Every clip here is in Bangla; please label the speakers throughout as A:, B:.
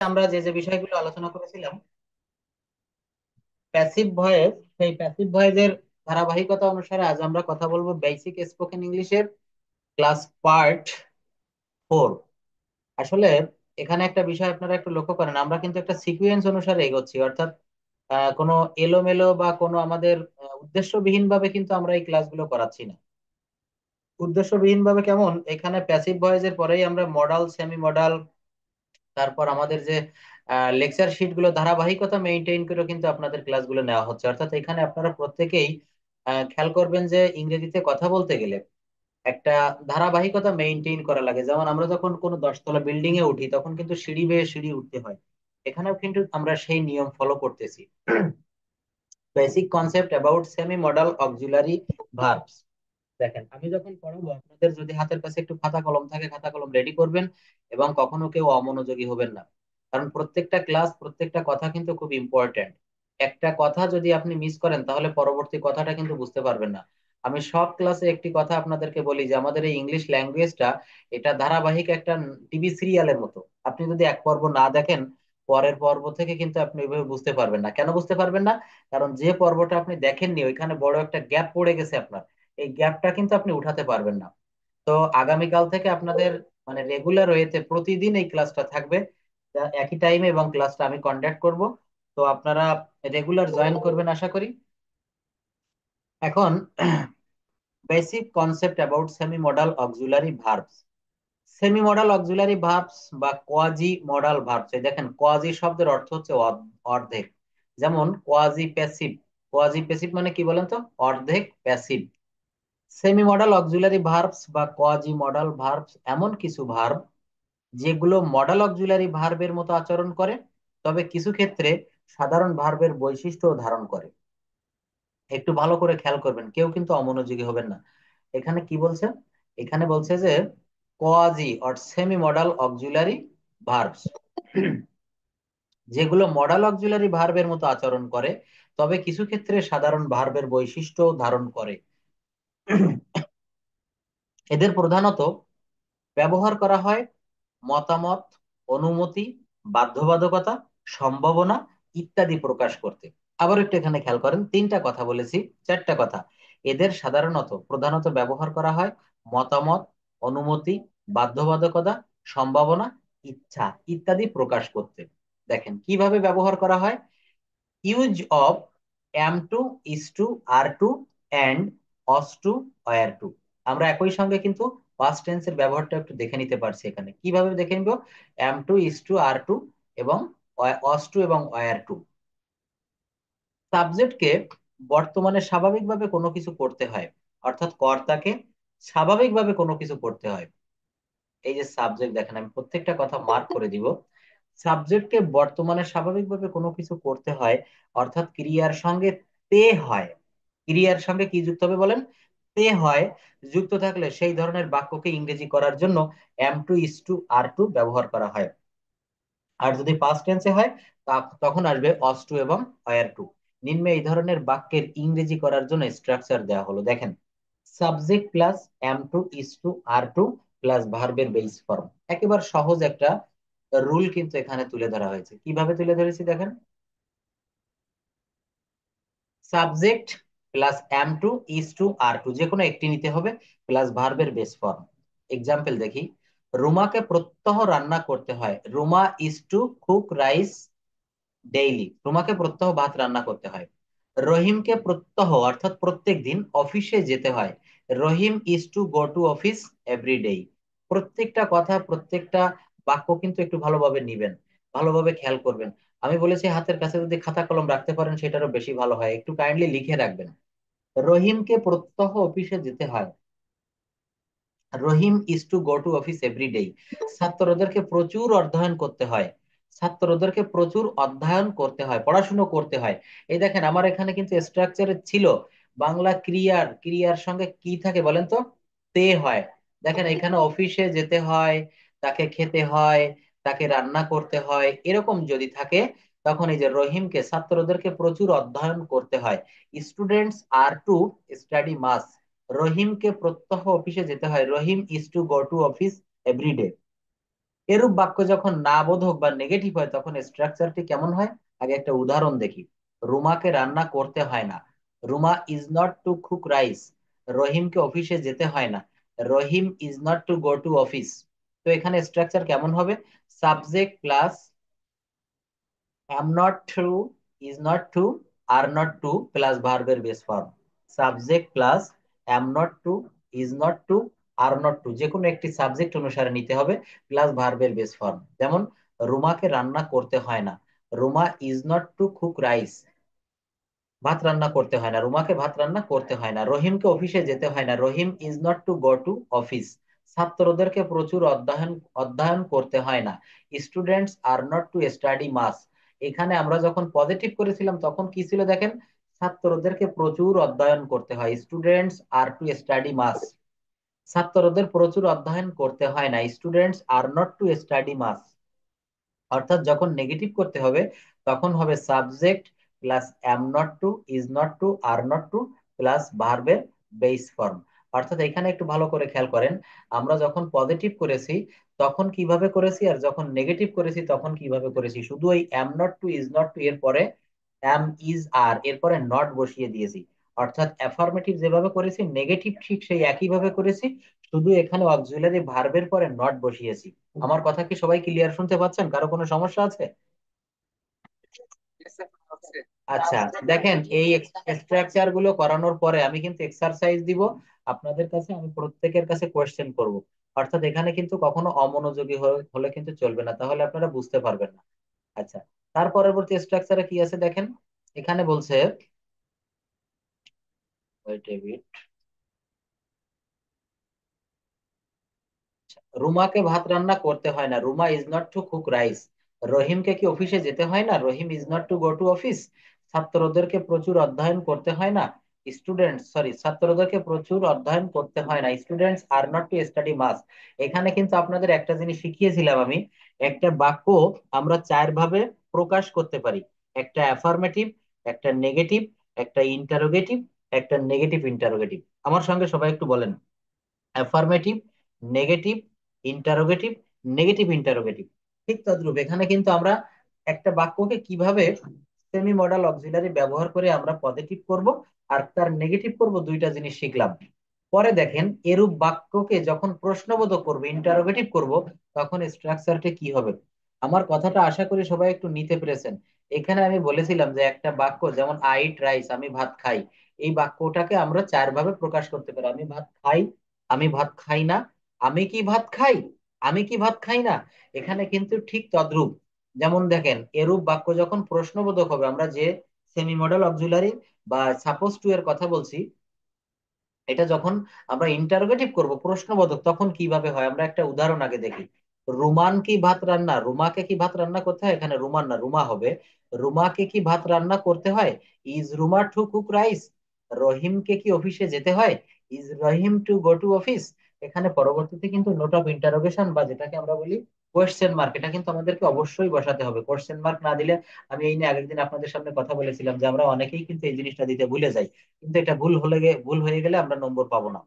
A: আমরা যে যে বিষয়গুলো আলোচনা করেছিলাম, প্যাসিভ ভয়েস, সেই প্যাসিভ ভয়েসের ধারাবাহিকতা অনুসারে আজ আমরা কথা বলবো বেসিক স্পোকেন ইংলিশের ক্লাস পার্ট 4। আসলে এখানে একটা বিষয় আপনারা একটু লক্ষ্য করেন, আমরা কিন্তু একটা সিকুয়েন্স অনুসারে এগোচ্ছি, অর্থাৎ কোনো এলোমেলো বা কোনো আমাদের উদ্দেশ্যবিহীন ভাবে কিন্তু আমরা এই ক্লাসগুলো করাচ্ছি না। উদ্দেশ্যবিহীন ভাবে কেমন, এখানে প্যাসিভ ভয়েসের পরেই আমরা মডাল, সেমি মডাল, তারপর আমাদের যে লেকচার শিট গুলো ধারাবাহিকতা মেনটেন করে কিন্তু আপনাদের ক্লাসগুলো নেওয়া হচ্ছে। অর্থাৎ এখানে আপনারা প্রত্যেকেই খেয়াল করবেন যে ইংরেজিতে কথা বলতে গেলে একটা ধারাবাহিকতা মেনটেন করা লাগে। যেমন আমরা যখন কোনো 10তলা বিল্ডিং এ উঠি তখন কিন্তু সিঁড়ি বেয়ে সিঁড়ি উঠতে হয়, এখানেও কিন্তু আমরা সেই নিয়ম ফলো করতেছি। Basic concept about semi modal auxiliary verbs. দেখেন, আমি যখন পড়াবো আপনাদের যদি হাতের কাছে একটু খাতা কলম থাকে, খাতা কলম রেডি করবেন এবং কখনো কেউ অমনোযোগী হবেন না। কারণ প্রত্যেকটা ক্লাস, প্রত্যেকটা কথা কিন্তু খুব ইম্পর্ট্যান্ট। একটা কথা যদি আপনি মিস করেন তাহলে পরবর্তী কথাটা কিন্তু বুঝতে পারবেন না। আমি সব ক্লাসে একটি কথা আপনাদেরকে বলি যে আমাদের এই ইংলিশ ল্যাঙ্গুয়েজটা, এটা ধারাবাহিক একটা টিভি সিরিয়ালের মতো। আপনি যদি এক পর্ব না দেখেন, পরের পর্ব থেকে কিন্তু আপনি ওইভাবে বুঝতে পারবেন না। কেন বুঝতে পারবেন না? কারণ যে পর্বটা আপনি দেখেননি ওইখানে বড় একটা গ্যাপ পড়ে গেছে আপনার, এই গ্যাপটা কিন্তু আপনি উঠাতে পারবেন না। তো আগামীকাল থেকে আপনাদের মানে রেগুলার ওয়েতে প্রতিদিন এই ক্লাসটা থাকবে, একই টাইমে, এবং ক্লাসটা আমি কন্ডাক্ট করব। তো আপনারা রেগুলার জয়েন করবেন আশা করি। এখন basic concept about semi modal auxiliary verbs. Semi modal auxiliary verbs বা কোয়াজি মডাল ভার্বস, এই দেখেন কোয়াজি শব্দের অর্থ হচ্ছে অর্ধেক। যেমন কোয়াজি প্যাসিভ। কোয়াজি প্যাসিভ মানে কি বলেন তো? অর্ধেক passive. Semi modal auxiliary verbs বা কোয়াজি মডাল ভার্বস এমন কিছু ভার্ব যেগুলো মডাল অক্সিলারি ভার্বের মতো আচরণ করে, তবে কিছু ক্ষেত্রে সাধারণ ভার্বের বৈশিষ্ট্য ধারণ করে। একটু ভালো করে খেয়াল করবেন, কেউ কিন্তু অমনোযোগী হবেন না। এখানে কি বলছে? এখানে বলছে যে quasi or semi modal auxiliary verbs যেগুলো মডাল অক্সিলারি ভার্বের মতো আচরণ করে, তবে কিছু ক্ষেত্রে সাধারণ ভার্বের বৈশিষ্ট্য ধারণ করে। এদের প্রধানত ব্যবহার করা হয় মতামত, অনুমতি, বাধ্যবাধকতা, সম্ভাবনা ইত্যাদি প্রকাশ করতে। আবার একটু এখানে খেয়াল করেন, তিনটা কথা বলেছি, চারটা কথা। এদের সাধারণত প্রধানত ব্যবহার করা হয় মতামত, অনুমতি, বাধ্যবাধকতা, সম্ভাবনা, ইচ্ছা ইত্যাদি প্রকাশ করতে। দেখেন কিভাবে ব্যবহার করা হয়। Use of am to, is to, are to and was to, were to. আমরা একই সঙ্গে কিন্তু পাস্ট টেন্সের ব্যবহারটা একটু দেখে নিতে পারছি। এখানে কিভাবে দেখে নিব? M to, is to, are two এবং অস টু এবং ওয়ার টু। সাবজেক্টকে বর্তমানে স্বাভাবিকভাবে কোনো কিছু করতে হয়, অর্থাৎ কর্তাকে স্বাভাবিকভাবে কোনো কিছু করতে হয়। এই যে সাবজেক্ট, দেখেন আমি প্রত্যেকটা কথা মার্ক করে দিব। সাবজেক্টকে বর্তমানে স্বাভাবিকভাবে কোনো কিছু করতে হয়, অর্থাৎ ক্রিয়ার সঙ্গে তে হয়। ক্রিয়ার সঙ্গে কি যুক্ত হবে বলেন? তে হয়। যুক্ত থাকলে সেই ধরনের বাক্যকে ইংরেজি করার জন্য M to, is to, are two ব্যবহার করা হয়। আর যদি পাস্ট টেন্সে হয় তখন আসবে অস টু এবং ওয়্যার টু। নিম্নে এই ধরনের বাক্যের ইংরেজি করার জন্য স্ট্রাকচার দেওয়া হলো, দেখেন। Subject plus M to, is to, are two plus ভার্বের বেস ফর্ম। একেবারে সহজ একটা রুল কিন্তু এখানে তুলে ধরা হয়েছে। কিভাবে তুলে ধরেছি দেখেন। Subject plus M to, is to, are two যে কোনো একটি নিতে হবে, প্লাস ভার্বের বেস ফর্ম। এক্সাম্পল দেখি। রুমাকে প্রত্যহ রান্না করতে হয়, Ruma is to cook rice daily. রুমাকে প্রত্যহ ভাত রান্না করতে হয়। রহিমকে প্রত্যহ অর্থাৎ প্রত্যেক দিন অফিসে যেতে হয়, Rahim is to go to office every day. প্রত্যেকটা কথা, প্রত্যেকটা বাক্য কিন্তু একটু ভালোভাবে নিবেন, ভালোভাবে খেয়াল করবেন। আমি বলেছি হাতের কাছে যদি খাতা কলম রাখতে পারেন সেটারও বেশি ভালো হয়, একটু কাইন্ডলি লিখে রাখবেন। রহিমকে প্রত্যহ অফিসে যেতে হয়, Rahim is to go to office every day. ছাত্রদেরকে প্রচুর অধ্যয়ন করতে হয়, ছাত্রদেরকে প্রচুর অধ্যয়ন করতে হয়, পড়াশুনো করতে হয়। এই দেখেন আমার এখানে কিন্তু স্ট্রাকচারে ছিল বাংলা ক্রিয়ার, ক্রিয়ার সঙ্গে কি থাকে বলেন তো? তে হয়। দেখেন এখানে অফিসে যেতে হয়, তাকে খেতে হয়, তাকে রান্না করতে হয়, এরকম যদি থাকে তখন এই যে রহিমকে, ছাত্রদেরকে প্রচুর অধ্যয়ন করতে হয়। Students are to study much. রহিমকে প্রত্যহ অফিসে যেতে হয়, Rahim is to go to office every day. এরূপ বাক্য যখন না বোধক বা নেগেটিভ হয় তখন স্ট্রাকচারটি কেমন হয়? আগে একটা উদাহরণ দেখি। রুমাকে রান্না করতে হয় না। Ruma is not to cook rice. রহিমকে অফিসে যেতে হয় না। Rahim is not to go to office. তো এখানে স্ট্রাকচার কেমন হবে? Subject plus am not to, is not to, are not to plus ভার্বের base form. Subject plus am not to, is not to, are not to, যে কোনো একটি সাবজেক্ট অনুসারে নিতে হবে প্লাস ভার্বের বেস ফর্ম। যেমন রুমাকে রান্না করতে হয় না। Ruma is not to cook rice. ভাত রান্না করতে হয় না, রুমাকে ভাত রান্না করতে হয় না। রহিমকে অফিসে যেতে হয় না। Rahim is not to go to office. ছাত্রদেরকে প্রচুর অধ্যয়ন অধ্যয়ন করতে হয় না। Students are not to study much. এখানে আমরা যখন পজিটিভ করেছিলাম তখন কি ছিল দেখেন, ছাত্রদেরকে প্রচুর অধ্যয়ন করতে হয়, students are to study much. ছাত্রদের প্রচুর অধ্যয়ন করতে হয় না, students are not to study much. অর্থাৎ যখন নেগেটিভ করতে হবে তখন হবে subject plus am not to, is not to, are not to plus ভার্বের বেস ফর্ম। অর্থাৎ এখানে একটু ভালো করে খেয়াল করেন, আমরা যখন পজিটিভ করেছি তখন কিভাবে করেছি, আর যখন নেগেটিভ করেছি তখন কিভাবে করেছি। শুধু এই am not to, is not to এর পরে অ্যাম, ইজ, আর এরপরে নট বসিয়ে দিয়েছি। অর্থাৎ অ্যাফার্মেটিভ যেভাবে করেছি নেগেটিভ ঠিক সেই একইভাবে করেছি, শুধু এখানে অক্সিলারি ভার্বের পরে নট বসিয়েছি। আমার কথা কি সবাই ক্লিয়ার শুনতে পাচ্ছেন? কারো কোনো সমস্যা আছে? আচ্ছা, দেখেন এই স্ট্রাকচার গুলো করানোর পরে আমি কিন্তু এক্সারসাইজ দিব আপনাদের কাছে, আমি প্রত্যেকের কাছে কোয়েশ্চেন করব। অর্থাৎ এখানে কিন্তু কখনো অমনোযোগী হলে কিন্তু চলবে না, তাহলে আপনারা বুঝতে পারবেন না। আচ্ছা, তার পরবর্তী স্ট্রাকচারে কি আছে দেখেন। এখানে বলছে, wait a bit, রুমাকে ভাত রান্না করতে হয় না। Ruma is not to cook rice. রহিমকে কি অফিসে যেতে হয় না? Rahim is not to go to office. ছাত্রদেরকে প্রচুর অধ্যয়ন করতে হয় না। ছাত্রদেরকে প্রচুর অধ্যয়ন করতে হয় না। Students are not to study much. এখানে কিন্তু আপনাদের একটা জিনিস শিখিয়েছিলাম আমি, একটা বাক্য আমরা চার ভাবে প্রকাশ করতে পারি। একটা অ্যাফার্মেটিভ, একটা নেগেটিভ, একটা ইন্টারোগেটিভ, একটা নেগেটিভ ইন্টারোগেটিভ। আমার সঙ্গে সবাই একটু বলেন, affirmative, negative, interrogative, negative interrogative. ঠিক তদ্রূপ এখানে কিন্তু আমরা একটা বাক্যকে কিভাবে সেমি মডাল অক্সিলারি ব্যবহার করে আমরা পজিটিভ করব আর তার নেগেটিভ করব, দুইটা জিনিস শিখলাম। পরে দেখেন এরূপ বাক্যকে যখন প্রশ্নবোধক করব, ইন্টারোগেটিভ করব, তখন স্ট্রাকচারটা কি হবে। আমার কথাটা আশা করি সবাই একটু নিতে পেরেছেন। এখানে আমি বলেছিলাম যে একটা বাক্য যেমন আই ইট রাইস, আমি ভাত খাই, এই বাক্যটাকে আমরা চার ভাবে প্রকাশ করতে পারি। আমি ভাত খাই, আমি ভাত খাই না, আমি কি ভাত খাই, আমি কি ভাত খাই না। এখানে কিন্তু ঠিক তদ্রূপ। যেমন দেখেন এরূপ বাক্য যখন প্রশ্নবোধক হবে, আমরা যে সেমি মডেল অক্সিলারি বা সাপোজ টু এর কথা বলছি, এটা যখন আমরা ইন্টারোগেটিভ করব প্রশ্নবোধক, তখন কিভাবে হয় আমরা একটা উদাহরণ আগে দেখি। রুমান কি ভাত রান্না, রুমাকে কি ভাত রান্না করতে হয়, এখানে রুমান না রুমা হবে। রুমাকে কি ভাত রান্না করতে হয়? Is Ruma two cook rice. রহিমকে কি অফিসে যেতে হয়? Is Rahim to go to office. এখানে পরবর্তীতে কিন্তু নোট অফ ইন্টারোগেশন বা যেটাকে আমরা বলি কোয়েশ্চেন মার্ক, এটা কিন্তু আমাদেরকে অবশ্যই বসাতে হবে। কোয়েশ্চেন মার্ক না দিলে, আমি এই নিয়ে আগের দিন আপনাদের সামনে কথা বলেছিলাম যে আমরা অনেকেই কিন্তু এই জিনিসটা দিতে ভুলে যাই, কিন্তু এটা ভুল হয়ে গেলে আমরা নম্বর পাবো না।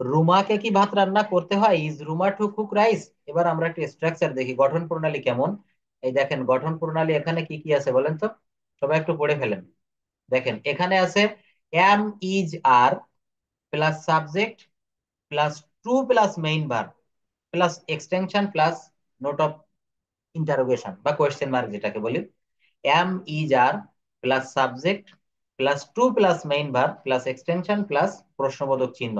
A: রুমাকে কি ভাত রান্না করতে হয়? Is Ruma two cook rice. এবার আমরা একটা স্ট্রাকচার দেখি, গঠন প্রণালী কেমন। এই দেখেন গঠন প্রণালী এখানে কি কি আছে বলেন তো, সবাই একটু পড়ে ফেলেন। দেখেন এখানে আছে am, is, are plus subject plus to plus main verb plus extension plus note of interrogation বা কোয়েশ্চেন মার্ক যেটাকে বলি। Am, is, are plus subject plus to plus main verb plus extension plus প্রশ্নবোধক চিহ্ন।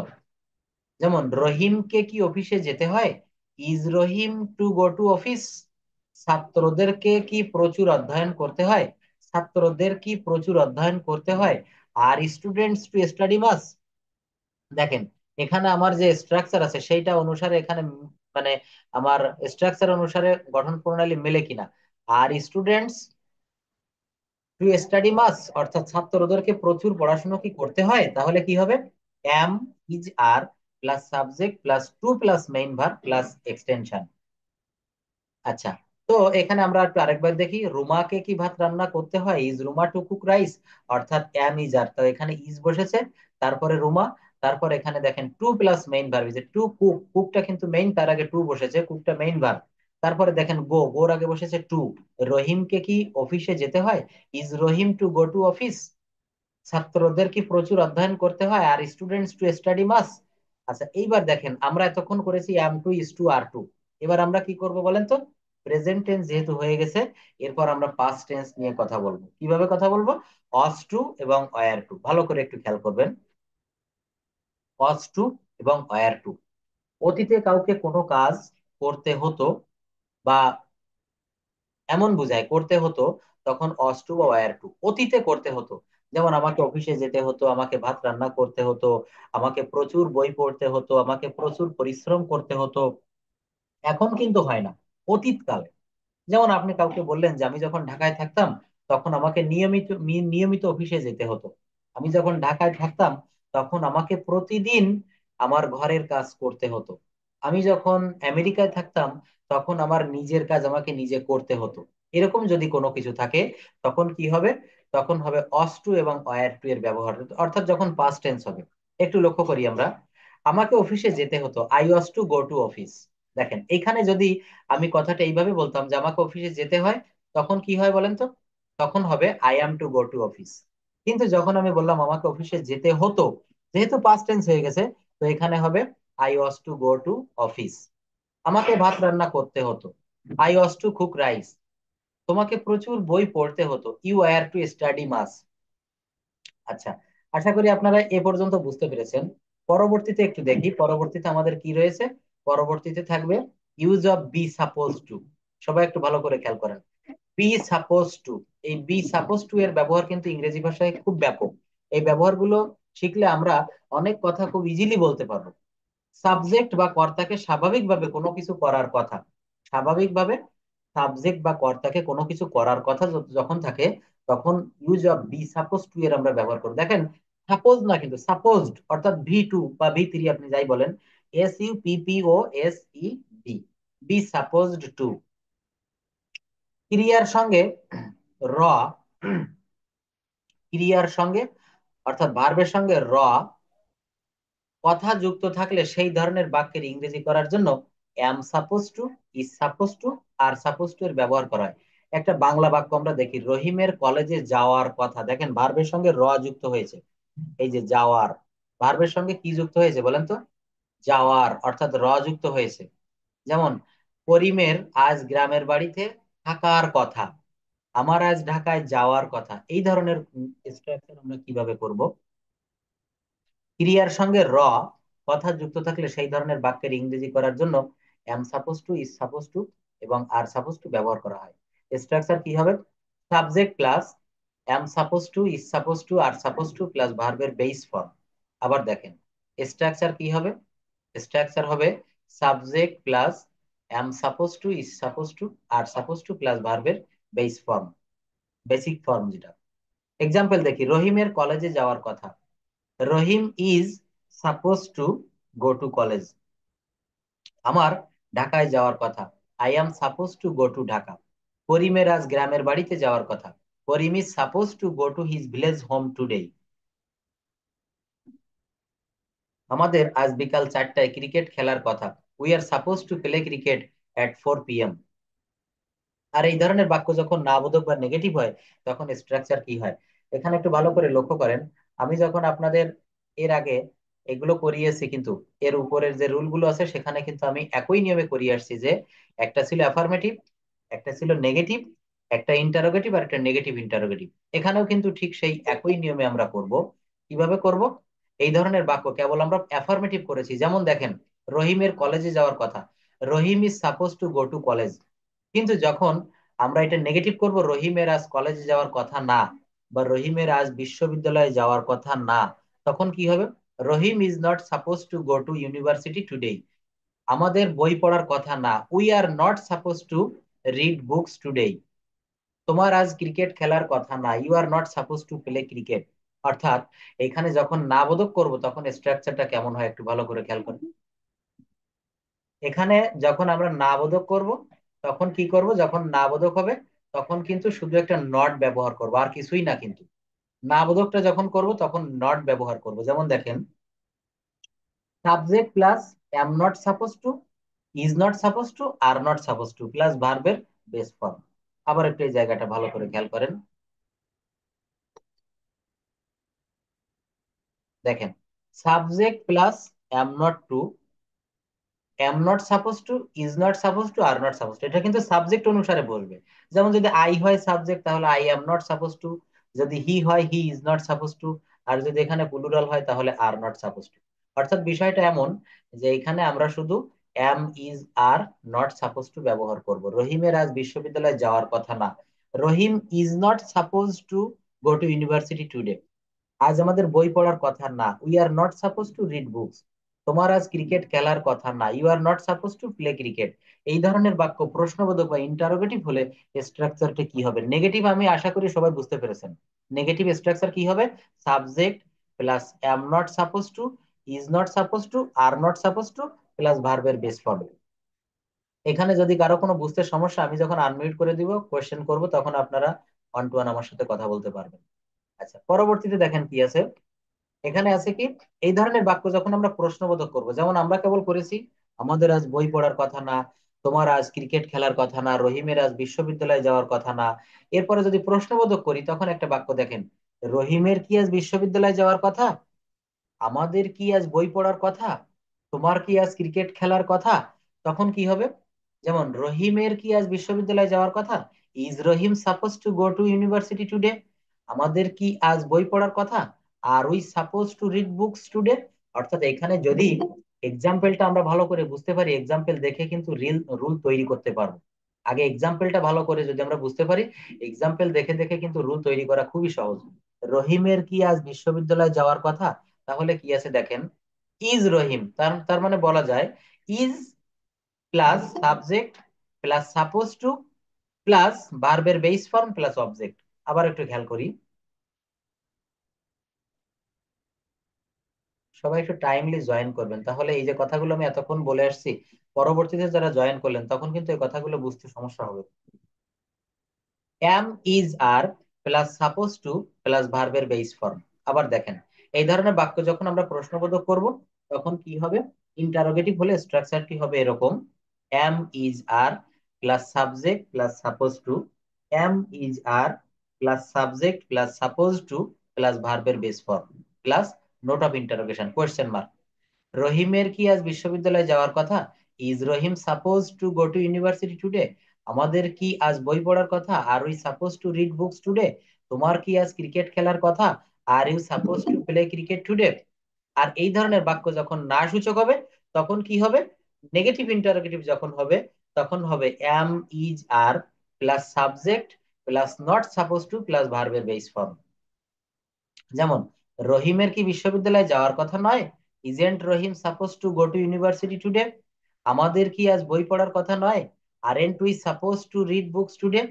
A: যেমন রহিমকে কি অফিসে যেতে হয়? Is Rahim to go to office. ছাত্রদেরকে কি প্রচুর অধ্যয়ন করতে হয়? ছাত্রদের কি প্রচুর অধ্যয়ন করতে হয়? আর স্টুডেন্টস টু স্টাডি মাস। দেখেন এখানে আমার যে স্ট্রাকচার আছে সেইটা অনুসারে এখানে মানে আমার স্ট্রাকচার অনুসারে গঠন প্রণালী মেলে কিনা। আর স্টুডেন্টস টু স্টাডি মাস, অর্থাৎ ছাত্রদেরকে প্রচুর পড়াশোনা কি করতে হয়, তাহলে কি হবে? Am, is, are plus subject plus to plus main verb plus extension. আচ্ছা, তো এখানে আমরা একটু আরেকবার দেখি, রুমাকে কি ভাত রান্না করতে হয়? Is Ruma two cook rice. অর্থাৎ এম, ইজ, আর, তো এখানে ইজ বসেছে, তারপরে রুমা, তারপর এখানে দেখেন টু প্লাস মেইন ভার্ব, যে টু কুক, কুকটা কিন্তু মেইন, তার আগে টু বসেছে, কুকটা মেইন ভার্ব। তারপরে দেখেন গো, গোর আগে বসেছে টু। রহিমকে কি অফিসে যেতে হয়? Is Rahim to go to office? ছাত্রদের কি প্রচুর অধ্যয়ন করতে হয়? Are students to study much? আচ্ছা, এইবার দেখেন আমরা এতক্ষণ করেছি am to is to are to. এবার আমরা কি করব বলেন তো? প্রেজেন্ট টেন্স যেহেতু হয়ে গেছে, এরপর আমরা পাস্ট টেন্স নিয়ে কথা বলবো। কিভাবে কথা বলবো? অস টু এবং অয়ার টু, ভালো করে একটু খেয়াল করবেন। অস টু এবং অয়ার টু। অতীতে কাউকে কোনো কাজ করতে হতো বা এমন বোঝায় করতে হতো, তখন অস টু বা ওয়্যার টু। অতীতে করতে হতো, যেমন আমাকে অফিসে যেতে হতো, আমাকে ভাত রান্না করতে হতো, আমাকে প্রচুর বই পড়তে হতো, আমাকে প্রচুর পরিশ্রম করতে হতো। এখন কিন্তু হয় না, অতীতকালে। যেমন আপনি কাউকে বললেন যে আমি যখন ঢাকায় থাকতাম তখন আমাকে নিয়মিত অফিসে যেতে হতো। আমি যখন ঢাকায় থাকতাম তখন আমাকে প্রতিদিন আমার ঘরের কাজ করতে হতো। আমি যখন আমেরিকায় থাকতাম তখন আমার নিজের কাজ আমাকে নিজে করতে হতো। এরকম যদি কোনো কিছু থাকে, তখন কি হবে? তখন হবে অস টু এবং অয়ার টু এর ব্যবহার, অর্থাৎ যখন পাস্ট টেন্স হবে। একটু লক্ষ্য করি আমরা। আমাকে অফিসে যেতে হতো, I was two go to office. দেখেন এখানে যদি আমি কথাটা এইভাবে বলতাম যে আমাকে অফিসে যেতে হয়, তখন কি হয় বলেন তো? তখন হবে I am two go to office. কিন্তু যখন আমি বললাম আমাকে অফিসে যেতে হতো, যেহেতু পাস্ট টেন্স হয়ে গেছে, তো এখানে হবে I was two go to office. আমাকে ভাত রান্না করতে হতো, I was two cook rice. তোমাকে প্রচুর বই পড়তে হতো, you wire two study much. আচ্ছা, আশা করি আপনারা এ পর্যন্ত বুঝতে পেরেছেন। পরবর্তীতে একটু দেখি, পরবর্তীতে আমাদের কি রয়েছে। পরবর্তীতে থাকবে use of be suppose to. সবাই একটু ভালো করে খেয়াল করেন। বি সাপোজ টু, এই বি সাপোজ টু এর ব্যবহার কিন্তু ইংরেজি ভাষায় খুব ব্যাপক। এই ব্যবহারগুলো শিখলে আমরা অনেক কথা খুব ইজিলি বলতে পারবো। সাবজেক্ট বা কর্তাকে স্বাভাবিকভাবে কোনো কিছু করার কথা, স্বাভাবিকভাবে সাবজেক্ট বা কর্তাকে কোনো কিছু করার কথা যখন থাকে, তখন use of be suppose to এর আমরা ব্যবহার করি। দেখেন, সাপোজ না কিন্তু সাপোজড, অর্থাৎ ভি টু বা ভি থ্রি আপনি যাই বলেন, S U P P O S E D, be supposed to. ক্রিয়ার সঙ্গে র, ক্রিয়ার সঙ্গে অর্থাৎ ভার্বের সঙ্গে র কথা যুক্ত থাকলে সেই ধরনের বাক্যের ইংরেজি করার জন্য am suppose to, is suppose to, are suppose to এর ব্যবহার করা হয়। একটা বাংলা বাক্য আমরা দেখি, রহিমের কলেজে যাওয়ার কথা। দেখেন ভার্বের সঙ্গে র যুক্ত হয়েছে। এই যে যাওয়ার, ভার্বের সঙ্গে কি যুক্ত হয়েছে বলেন তো? যাওয়ার, অর্থাৎ র যুক্ত হয়েছে। যেমন করিমের আজ গ্রামের বাড়িতে থাকার কথা, আমার আজ ঢাকায় যাওয়ার কথা। এই ধরনের স্ট্রাকচার আমরা কিভাবে করব? ক্রিয়ার সঙ্গে র কথা যুক্ত থাকলে সেই ধরনের বাক্যের ইংরেজি করার জন্য am suppose to, is suppose to এবং আর সাপোজ টু ব্যবহার করা হয়। স্ট্রাকচার কি হবে? Subject plus am suppose to, is suppose to, are suppose to plus ভার্বের বেস ফর্ম। আবার দেখেন স্ট্রাকচার কি হবে? স্ট্রাকচার হবে subject plus am suppose to, is suppose to, are suppose to plus ভার্বের বেস ফর্ম, বেসিক ফর্ম যেটা। এক্সাম্পল দেখি, রহিমের কলেজে যাওয়ার কথা। Rahim is suppose to go to college. আমার ঢাকায় যাওয়ার কথা, I am suppose to go to Dhaka. করিমের আজ গ্রামের বাড়িতে যাওয়ার কথা, Karim is suppose to go to his village home today. আমাদের আজ বিকাল 4টায় ক্রিকেট খেলার কথা, we are suppose to play cricket at 4 p.m. আর এই ধরনের বাক্য যখন না বোধক বা নেগেটিভ হয়, তখন স্ট্রাকচার কি হয়? এখানে একটু ভালো করে লক্ষ্য করেন। আমি যখন আপনাদের এর আগে এগুলো করিয়েছি, কিন্তু এর উপরের যে রুল গুলো আছে সেখানে কিন্তু আমি একই নিয়মে করিয়ে আসছি, যে একটা ছিল অ্যাফার্মেটিভ, একটা ছিল নেগেটিভ, একটা ইন্টারোগেটিভ আর একটা নেগেটিভ ইন্টারোগেটিভ। এখানেও কিন্তু ঠিক সেই একই নিয়মে আমরা করব। কিভাবে করব? এই ধরনের বাক্য কেবল আমরা অ্যাফার্মেটিভ করেছি। যেমন দেখেন, রহিমের কলেজে যাওয়ার কথা, Rahim is suppose to go to college. কিন্তু যখন আমরা এটা নেগেটিভ করব, রহিমের আজ কলেজে যাওয়ার কথা না, বা রহিমের আজ বিশ্ববিদ্যালয়ে যাওয়ার কথা না, তখন কি হবে? Rahim is not suppose to go to university today. আমাদের বই পড়ার কথা না, we are not suppose to read books today. তোমার আজ ক্রিকেট খেলার কথা না, you are not suppose to play cricket. অর্থাৎ এখানে যখন না বোধক করব, তখন স্ট্রাকচারটা কেমন হয় একটু ভালো করে খেয়াল করুন। এখানে যখন আমরা না বোধক করব, তখন কি করব? যখন না বোধক হবে, তখন কিন্তু শুধু একটা নট ব্যবহার করব, আর কিছুই না। কিন্তু না বোধকটা যখন করব, তখন নট ব্যবহার করব। যেমন দেখেন, subject plus am not suppose to, is not suppose to, are not suppose to plus ভার্বের বেস ফর্ম। আবার একটু এই জায়গাটা ভালো করে খেয়াল করেন। দেখেন, subject plus am not to, am not suppose to, is not suppose to, are not suppose to, এটা কিন্তু সাবজেক্ট অনুসারে বসবে। যেমন যদি আই হয় সাবজেক্ট, তাহলে I am not suppose to. যদি হি হয়, he is not suppose to. আর যদি এখানে প্লুরাল হয়, তাহলে আর নট সাপোজ টু। অর্থাৎ বিষয়টা এমন যে এখানে আমরা শুধু am, is, are not suppose to ব্যবহার করব। রহিমের আজ বিশ্ববিদ্যালয়ে যাওয়ার কথা না। Rahim is not suppose to go to university today. আজ আমাদের বই পড়ার কথা না। We are not suppose to read books. তোমার আজ ক্রিকেট খেলার কথা না। You are not suppose to play cricket. এই ধরনের বাক্য প্রশ্নবোধক বা ইন্টারোগেটিভ হলে স্ট্রাকচারটা কি হবে? নেগেটিভ, আমি আশা করি সবাই বুঝতে পেরেছেন। নেগেটিভ স্ট্রাকচার কি হবে? Subject plus am not suppose to, is not suppose to, are not suppose to plus ভার্বের বেস ফর্ম। এখানে যদি কারো কোনো বুঝতে সমস্যা, আমি যখন আনমিউট করে দিব, কোয়েশ্চেন করব, তখন আপনারা ওয়ান টু ওয়ান আমার সাথে কথা বলতে পারবেন। আচ্ছা, পরবর্তীতে দেখেন কি আছে। এখানে আছে কি, এই ধরনের বাক্য যখন আমরা প্রশ্নবোধক করব, যেমন আমরা কেবল করেছি আমাদের আজ বই পড়ার কথা না, তোমার আজ ক্রিকেট খেলার কথা না, রহিমের আজ বিশ্ববিদ্যালয়ে যাওয়ার কথা না। এরপরে যদি প্রশ্নবোধক করি, তখন একটা বাক্য দেখেন, রহিমের কি আজ বিশ্ববিদ্যালয়ে যাওয়ার কথা, আমাদের কি আজ বই পড়ার কথা, তোমার কি আজ ক্রিকেট খেলার কথা। তখন কি হবে? যেমন রহিমের কি আজ বিশ্ববিদ্যালয়ে যাওয়ার কথা, is Rahim suppose to go to university today. আমাদের কি আজ বই পড়ার কথা, are we suppose to read books today. অর্থাৎ এখানে যদি এক্সাম্পলটা আমরা ভালো করে বুঝতে পারি, এক্সাম্পল দেখে কিন্তু রিল রুল তৈরি করতে পারবো। আগে এক্সাম্পলটা ভালো করে যদি আমরা বুঝতে পারি, এক্সাম্পল দেখে দেখে কিন্তু রুল তৈরি করা খুবই সহজ। রহিমের কি আজ বিশ্ববিদ্যালয়ে যাওয়ার কথা, তাহলে কি আছে দেখেন, ইজ রহিম, তার তার মানে বলা যায় is plus subject plus suppose to plus ভার্বের বেস ফর্ম প্লাস অবজেক্ট। আবার একটু খেয়াল করি, সবাই একটু টাইমলি জয়েন করবেন, তাহলে এই যে কথাগুলো আমি এতক্ষণ বলে আসছি, পরবর্তীতে যারা জয়েন করলেন তখন কিন্তু এই কথাগুলো বুঝতে সমস্যা হবে। Am, is, are plus suppose to plus ভার্বের বেস ফর্ম। আবার দেখেন, এই ধরনের বাক্য যখন আমরা প্রশ্নবোধক করব, তখন কি হবে? ইন্টারোগেটিভ হলে স্ট্রাকচারটি হবে এরকম, am, is, are plus subject plus suppose to, am, is, are plus subject plus suppose to plus ভার্বের base form plus note of interrogation question mark. রহিমের কি আজ বিশ্ববিদ্যালয়ে যাওয়ার কথা, is Rahim suppose to go to university today. আমাদের কি আজ বই পড়ার কথা, are we suppose to read books today. তোমার কি আজ ক্রিকেট খেলার কথা, are you suppose to play cricket today. আর এই ধরনের বাক্য যখন না সূচক হবে, তখন কি হবে? নেগেটিভ ইন্টারোগেটিভ যখন হবে, তখন হবে am, is, are plus subject plus not suppose to plus ভার্বের বেস ফর্ম। যেমন, রহিমের কি বিশ্ববিদ্যালয়ে যাওয়ার কথা নয়, isn't Rahim suppose to go to university today. আমাদের কি আজ বই পড়ার কথা নয়, aren't we suppose to read books today.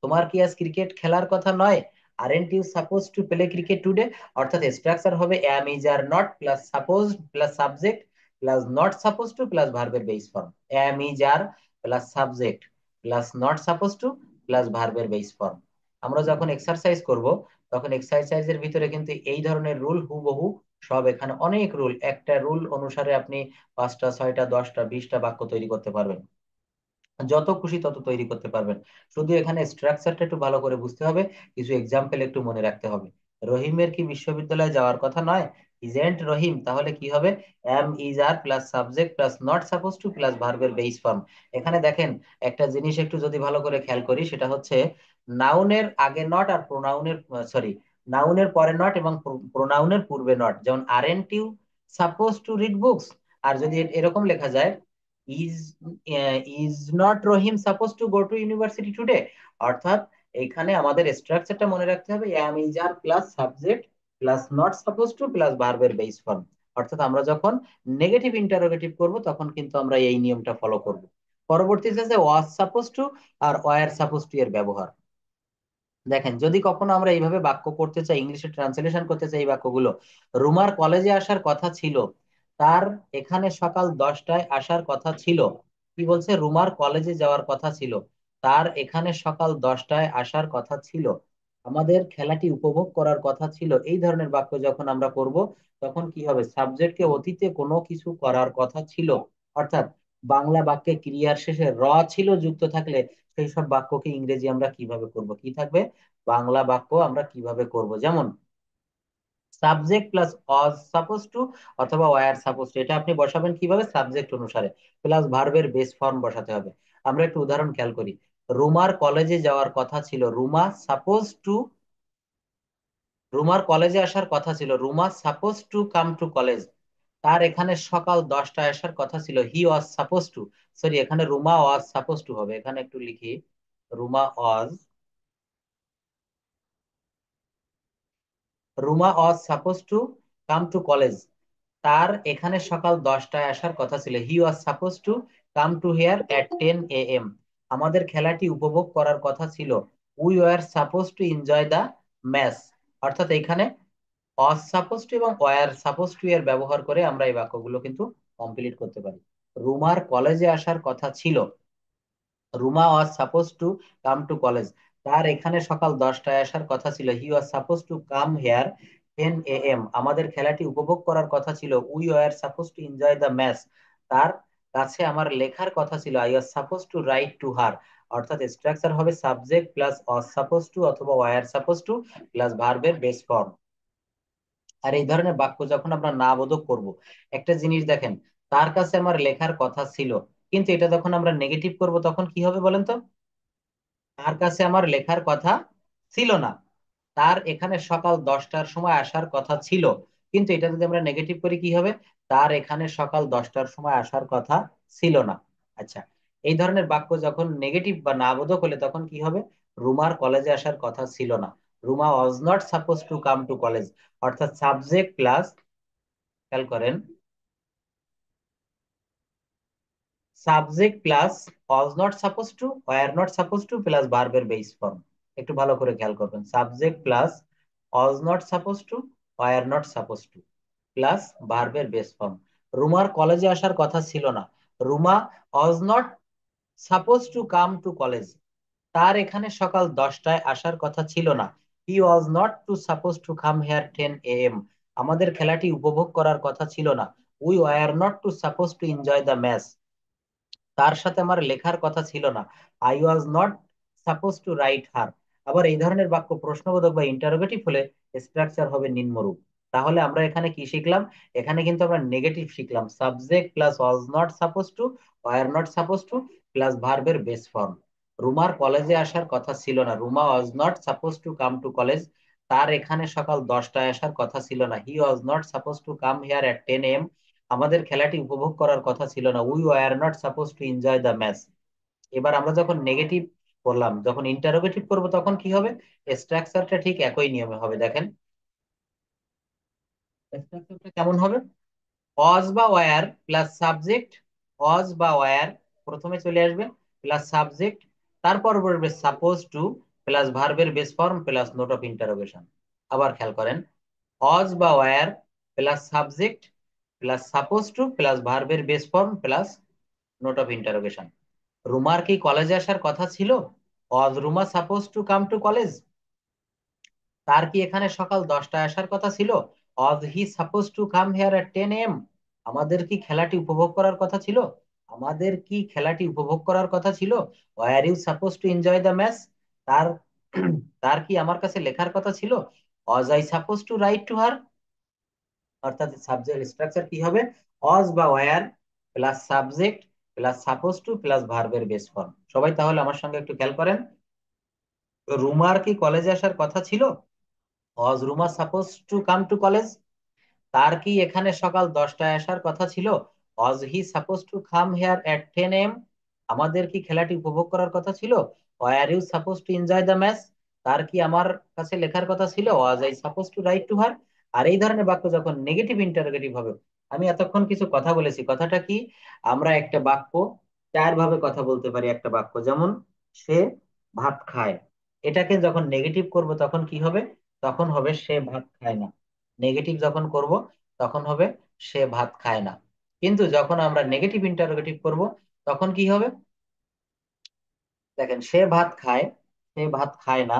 A: তোমার কি আজ ক্রিকেট খেলার কথা নয়, aren't you suppose to play cricket today. অর্থাৎ স্ট্রাকচার হবে am, is, are not plus suppose plus subject plus not suppose to plus ভার্বের base form. Am, is, are plus subject plus not suppose to plus ভার্বের বেস ফর্ম। আমরা যখন এক্সারসাইজ করব, তখন এক্সারসাইজের ভিতরে কিন্তু এই ধরনের রুল হুবহু সব, এখানে অনেক রুল, একটা রুল অনুসারে আপনি 5টা, 6টা, 10টা, 20টা বাক্য তৈরি করতে পারবেন। যত খুশি তত তৈরি করতে পারবেন। শুধু এখানে স্ট্রাকচারটা একটু ভালো করে বুঝতে হবে, কিছু এক্সাম্পল একটু মনে রাখতে হবে। রহিমের কি বিশ্ববিদ্যালয়ে যাওয়ার কথা নয়, ইজেন্ট রহিম, তাহলে কি হবে? Am, is, are plus subject plus not suppose to plus ভার্বের বেস ফর্ম। এখানে দেখেন, একটা জিনিস একটু যদি ভালো করে খেয়াল করি, সেটা হচ্ছে নাউনের আগে নট আর প্রোনাউনের, সরি, নাউনের পরে নট এবং প্রোনাউনের পূর্বে নট। যেমন aren't you suppose to read books. আর যদি এরকম লেখা যায়, is is not Rahim suppose to go to university today. অর্থাৎ এখানে আমাদের স্ট্রাকচারটা মনে রাখতে হবে, am, is, are plus subject plus not suppose to plus ভার্বের বেস ফর্ম। অর্থাৎ আমরা যখন নেগেটিভ ইন্টারোগেটিভ করব, তখন কিন্তু আমরা এই নিয়মটা ফলো করব। পরবর্তীতে আছে ওয়াজ সাপোজ টু আর ওয়ার সাপোজ টু এর ব্যবহার। দেখেন, যদি কখনো আমরা এইভাবে বাক্য করতে চাই, ইংলিশে ট্রান্সলেশন করতে চাই এই বাক্যগুলো, রুমার কলেজে আসার কথা ছিল, তার এখানে সকাল 10টায় আসার কথা ছিল। কি বলছে? রুমার কলেজে যাওয়ার কথা ছিল, তার এখানে সকাল 10টায় আসার কথা ছিল, আমাদের খেলাটি উপভোগ করার কথা ছিল। এই ধরনের বাক্য যখন আমরা করব, তখন কি হবে? সাবজেক্টকে অতীতে কোনো কিছু করার কথা ছিল, অর্থাৎ বাংলা বাক্যে ক্রিয়ার শেষে র ছিল যুক্ত থাকলে সেই সব বাক্যকে ইংরেজি আমরা কিভাবে করব, কি থাকবে? বাংলা বাক্য আমরা কিভাবে করব, যেমন subject plus was suppose to অথবা ওয়্যার সাপোজ টু, এটা আপনি বসাবেন কিভাবে? সাবজেক্ট অনুসারে, প্লাস ভার্বের বেস ফর্ম বসাতে হবে। আমরা একটু উদাহরণ খেয়াল করি। রুমার কলেজে যাওয়ার কথা ছিল, রুমার কলেজে আসার কথা ছিল, Ruma suppose to come to college. তার এখানে সকাল 10টায় আসার কথা ছিল, he was suppose to, sorry এখানে রুমা ওয়াজ সাপোজ টু হবে, এখানে একটু লিখি। Ruma was Ruma was suppose to come to college. তার এখানে সকাল 10টায় আসার কথা ছিল, he was suppose to come to here at 10 AM। আমাদের খেলাটি উপভোগ করার কথা ছিল, we were suppose to enjoy the match. অর্থাৎ এখানে ওয়াজ সাপোজ টু এবং ওয়্যার সাপোজ টু এর ব্যবহার করে আমরা এই বাক্যগুলো কিন্তু কমপ্লিট করতে পারি। রুমার কলেজে আসার কথা ছিল, Ruma was suppose to come to college. তার এখানে সকাল 10টায় আসার কথা ছিল, he was suppose to come here 10 AM। আমাদের খেলাটি উপভোগ করার কথা ছিল, we were suppose to enjoy the match. তার কাছে আমার লেখার কথা ছিল, I was suppose to write to her. অর্থাৎ স্ট্রাকচার হবে subject plus was suppose to অথবা ওয়ার সাপোজ টু প্লাস ভার্বের বেস ফর্ম। আর এই ধরনের বাক্য যখন আমরা না বোধক করব, একটা জিনিস দেখেন, তার কাছে আমার লেখার কথা ছিল, কিন্তু এটা যখন আমরা নেগেটিভ করব তখন কি হবে বলেন তো? তার কাছে আমার লেখার কথা ছিল না, তার এখানে সকাল 10টার সময় আসার কথা ছিল, কিন্তু এটা যদি আমরা নেগেটিভ করি কি হবে? তার এখানে সকাল 10টার সময় আসার কথা ছিল না। আচ্ছা, এই ধরনের বাক্য যখন নেগেটিভ বা না বোধক হলে তখন কি হবে? রুমার কলেজে আসার কথা ছিল না, Ruma was not suppose to come to college. অর্থাৎ সাবজেক্ট প্লাস, খেয়াল করেন, subject plus was not suppose to were not suppose to plus ভার্বের বেস ফর্ম। একটু ভালো করে খেয়াল করবেন, subject plus was not suppose to were not suppose to plus ভার্বের বেস ফর্ম। রুমার কলেজে আসার কথা ছিল না, Ruma was not suppose to come to college. তার এখানে সকাল 10টায় আসার কথা ছিল না, he was not to suppose to come here 10 AM। আমাদের খেলাটি উপভোগ করার কথা ছিল না, we were not to suppose to enjoy the match. তার সাথে আমার লেখার কথা ছিল না, I was not suppose to write her. আবার এই ধরনের বাক্য প্রশ্নবোধক বা ইন্টারোগেটিভ হলে স্ট্রাকচার হবে নিম্নরূপ। তাহলে আমরা এখানে কি শিখলাম? এখানে কিন্তু আমরা নেগেটিভ শিখলাম, subject plus was not suppose to were not suppose to plus ভার্বের বেস ফর্ম। রুমার কলেজে আসার কথা ছিল না, Ruma was not suppose to come to college. তার এখানে সকাল 10টায় আসার কথা ছিল না, he was not suppose to come here at 10 AM। আমাদের খেলাটি উপভোগ করার কথা ছিল না, we were not suppose to enjoy the match. এবার আমরা যখন নেগেটিভ করলাম, যখন ইন্টারোগেটিভ করব তখন কি হবে? স্ট্রাকচারটা ঠিক একই নিয়মে হবে, দেখেন স্ট্রাকচারটা কেমন হবে। অজ বা ওয়্যার প্লাস সাবজেক্ট, অজ বা ওয়্যার প্রথমে চলে আসবে, প্লাস সাবজেক্ট, তারপর বলবে সাপোজ টু প্লাস ভার্বের base form plus note of interrogation. আবার খেয়াল করেন, অজ বা were plus subject plus suppose to plus ভার্বের base form plus note of interrogation. রুমার কি কলেজে আসার কথা ছিল? Was Ruma suppose to come to college. তার কি এখানে সকাল 10টায় আসার কথা ছিল? Was he suppose to come here at 10 AM। আমাদের কি খেলাটি উপভোগ করার কথা ছিল? আমাদের কি খেলাটি উপভোগ করার কথা ছিল? Were you suppose to enjoy the match. তার তার কি আমার কাছে লেখার কথা ছিল? Was I suppose to write to her. অর্থাৎ সাবজেক্ট স্ট্রাকচার কি হবে? অজ বা were plus subject plus suppose to plus ভার্বের বেস ফর্ম। সবাই তাহলে আমার সঙ্গে একটু খেয়াল করেন, রুমার কি কলেজে আসার কথা ছিল? Was Ruma suppose to come to college. তার কি এখানে সকাল 10টায় আসার কথা ছিল? Was he suppose to come here at 10 AM। আমাদের কি খেলাটি উপভোগ করার কথা ছিল? Were you suppose to enjoy the match. তার কি আমার কাছে লেখার কথা ছিল? Was I suppose to write to her. আর এই ধরনের বাক্য যখন নেগেটিভ ইন্টারোগেটিভ হবে, আমি এতক্ষণ কিছু কথা বলেছি, কথাটা কি? আমরা একটা বাক্য চার ভাবে কথা বলতে পারি। একটা বাক্য যেমন, সে ভাত খায়, এটাকে যখন নেগেটিভ করব তখন কি হবে? তখন হবে সে ভাত খায় না। নেগেটিভ যখন করব তখন হবে সে ভাত খায় না। কিন্তু যখন আমরা নেগেটিভ ইন্টারোগেটিভ করব তখন কি হবে? দেখেন, সে ভাত খায়, সে ভাত খায় না,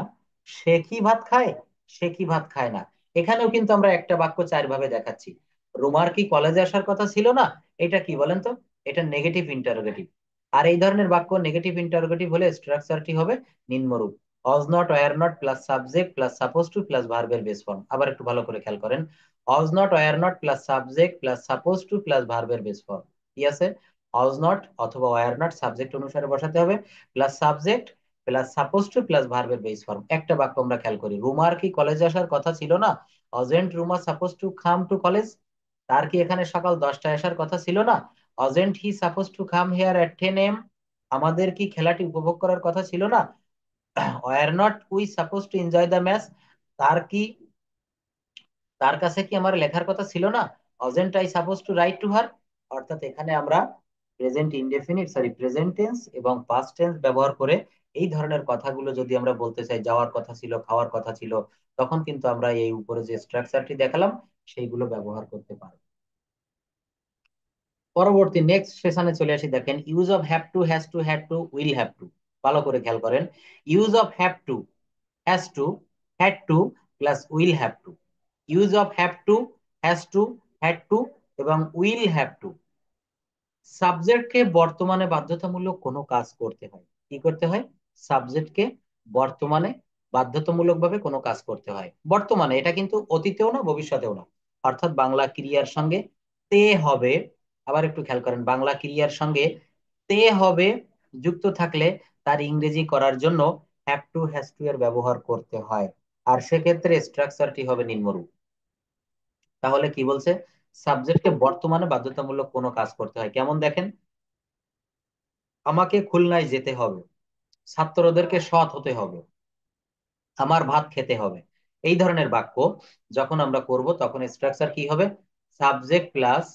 A: সে কি ভাত খায়, সে কি ভাত খায় না। এখানেও কিন্তু আমরা একটা বাক্য চার ভাবে দেখাচ্ছি। রুমার কি কলেজে আসার কথা ছিল না, এটা কি বলেন তো? এটা নেগেটিভ ইন্টারোগেটিভ। আর এই ধরনের বাক্য নেগেটিভ ইন্টারোগেটিভ হলে স্ট্রাকচারটি হবে নিম্নরূপ: অজ not, wire not plus subject plus suppose to plus ভার্বের বেস ফর্ম। আবার একটু ভালো করে খেয়াল করেন, অজ not, wire not plus subject plus suppose to plus ভার্বের বেস ফর্ম। কি আছে? অজ নট অথবা ওয়্যার নট সাবজেক্ট অনুসারে বসাতে হবে, plus subject plus suppose to plus ভার্বের বেস ফর্ম। একটা বাক্য আমরা খেয়াল করি, রুমার কি কলেজে আসার কথা ছিল না? Wasn't Ruma suppose to come to college? তার কি এখানে সকাল 10টায় আসার কথা ছিল না? Wasn't he suppose to come here at 10 a.m.? আমাদের কি খেলাটি উপভোগ করার কথা ছিল না? Were not we suppose to enjoy the match? তার কি তার কাছে কি আমার লেখার কথা ছিল না? Wasn't I suppose to write to her? অর্থাৎ এখানে আমরা present indefinite, sorry present tense এবং পাস্ট টেন্স ব্যবহার করে এই ধরনের কথাগুলো যদি আমরা বলতে চাই, যাওয়ার কথা ছিল, খাওয়ার কথা ছিল, তখন কিন্তু আমরা এই উপরে যে স্ট্রাকচারটি দেখালাম সেইগুলো ব্যবহার করতে পারবো। পরবর্তী নেক্সট সেশনে চলে আসি। দেখেন, use of have to, has to, had to, will have two. ভালো করে খেয়াল করেন, use of have to, has to, had to plus will have two. Use of have to, has to, had to এবং উইল হ্যাভ টু। সাবজেক্টকে বর্তমানে বাধ্যতামূলক কোনো কাজ করতে হয়। কি করতে হয়? সাবজেক্টকে বর্তমানে বাধ্যতামূলকভাবে কোনো কাজ করতে হয় বর্তমানে, এটা কিন্তু অতীতেও না ভবিষ্যতেও না। অর্থাৎ বাংলা ক্রিয়ার সঙ্গে তে হবে। আবার একটু খেয়াল করেন, বাংলা ক্রিয়ার সঙ্গে তে হবে যুক্ত থাকলে তার ইংরেজি করার জন্য হ্যাভ টু, হ্যাজ টু এর ব্যবহার করতে হয়। আর সেক্ষেত্রে স্ট্রাকচারটি হবে নিম্নরূপ। তাহলে কি বলছে? সাবজেক্টকে বর্তমানে বাধ্যতামূলক কোনো কাজ করতে হয়। কেমন দেখেন, আমাকে খুলনায় যেতে হবে, ছাত্রদেরকে সৎ হতে হবে, আমার ভাত খেতে হবে। এই ধরনের বাক্য যখন আমরা করব তখন স্ট্রাকচার কি হবে? সাবজেক্ট প্লাস,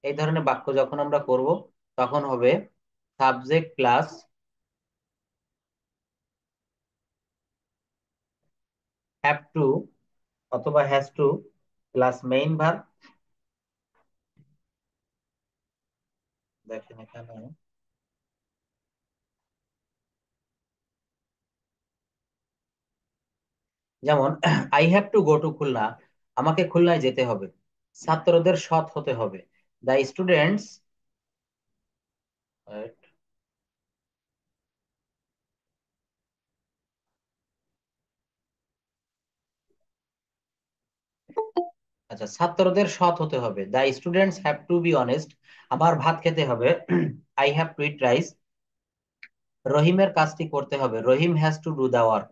A: এই ধরনের বাক্য যখন আমরা করব তখন হবে সাবজেক্ট প্লাস হ্যাভ টু অথবা has to plus main verb. দেখেন এখানে, যেমন I have to go to Khulna, আমাকে খুলনায় যেতে হবে, ছাত্রদের সৎ হতে হবে, দ্য স্টুডেন্টস, আচ্ছা ছাত্রদের সৎ হতে হবে, the students have to be honest, আমার ভাত খেতে হবে, I have to eat rice, রহিমের কাজটি করতে হবে, Rahim has to do the work.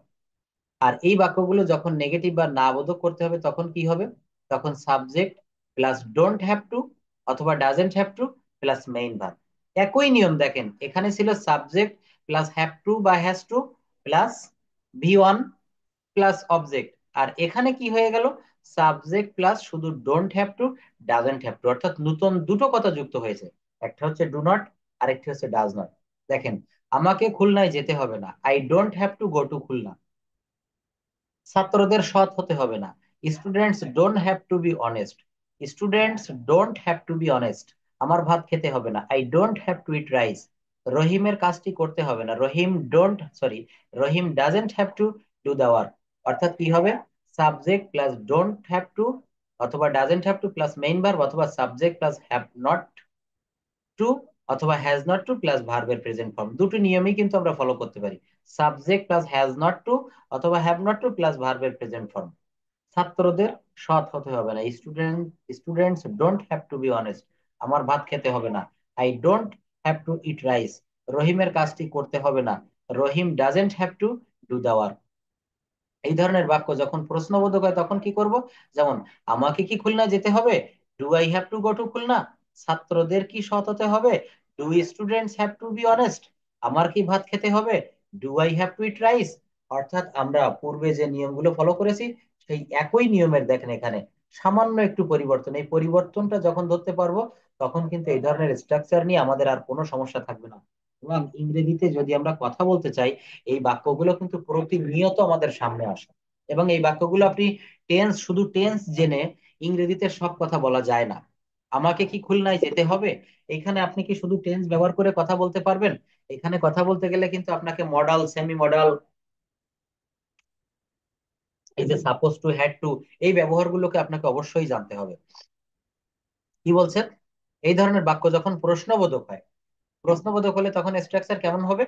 A: আর এই বাক্যগুলো যখন নেগেটিভ বা না বোধক করতে হবে তখন কি হবে? তখন subject plus don't have to অথবা doesn't have to plus main verb. একই নিয়ম দেখেন, এখানে ছিল সাবজেক্ট প্লাস হ্যাভ টু বা has to plus V one plus object. আর এখানে কি হয়ে গেল? সাবজেক্ট প্লাস শুধু don't have to, doesn't have to, অর্থাৎ নতুন দুটো কথা যুক্ত হয়েছে। একটা হচ্ছে ডু নট, আরেকটি হচ্ছে ডাজ নট। দেখেন, আমাকে খুলনায় যেতে হবে না, I don't have to go to Khulna. ছাত্রদের সৎ হতে হবে না, students don't have to be honest, students don't have to be honest. আমার ভাত খেতে হবে না, I don't have to eat rice. রহিমের কাজটি করতে হবে না, Rahim doesn't have to do the work. অর্থাৎ কি হবে? Subject plus don't have to অথবা doesn't have to plus main verb অথবা subject plus have not to অথবা হ্যাজ নট টু প্লাস ভার্বের প্রেজেন্ট ফর্ম। দুটো নিয়মই কিন্তু আমরা ফলো করতে পারি, subject plus has not to অথবা হ্যাভ নট টু প্লাস ভার্বের প্রেজেন্ট ফর্ম। ছাত্রদের সৎ হতে হবে না, students don't have to be honest, আমার ভাত খেতে হবে না, I don't have to eat rice. রহিমের কাজটি করতে হবে না, Rahim doesn't have to do the work. এই ধরনের বাক্য যখন প্রশ্নবোধক হয় তখন কি করব? যেমন, আমাকে কি খুলনা যেতে হবে, do I have to go to Khulna? ছাত্রদের কি সৎ হতে হবে, do students have to be honest? আমার কি ভাত খেতে হবে, do I have to eat rice? অর্থাৎ আমরা পূর্বে যে নিয়মগুলো ফলো করেছি সেই একই নিয়মের দেখেন এখানে সামান্য একটু পরিবর্তন। এই পরিবর্তনটা যখন ধরতে পারবো তখন কিন্তু এই ধরনের স্ট্রাকচার নিয়ে আমাদের আর কোনো সমস্যা থাকবে না। এবং ইংরেজিতে যদি আমরা কথা বলতে চাই, এই বাক্যগুলো কিন্তু প্রতিনিয়ত আমাদের সামনে আসে। এবং এই বাক্যগুলো আপনি টেন্স, শুধু টেন্স জেনে ইংরেজিতে সব কথা বলা যায় না। আমাকে কি খুলনায় যেতে হবে, এখানে আপনি কি শুধু টেন্স ব্যবহার করে কথা বলতে পারবেন? এখানে কথা বলতে গেলে কিন্তু আপনাকে মডাল, সেমি মডাল, এই যে সাপোজ টু, হ্যাড টু, এই ব্যবহারগুলোকে আপনাকে অবশ্যই জানতে হবে। কি বলছেন? এই ধরনের বাক্য যখন প্রশ্নবোধক হয়, প্রশ্নবোধক হলে তখন স্ট্রাকচার কেমন হবে?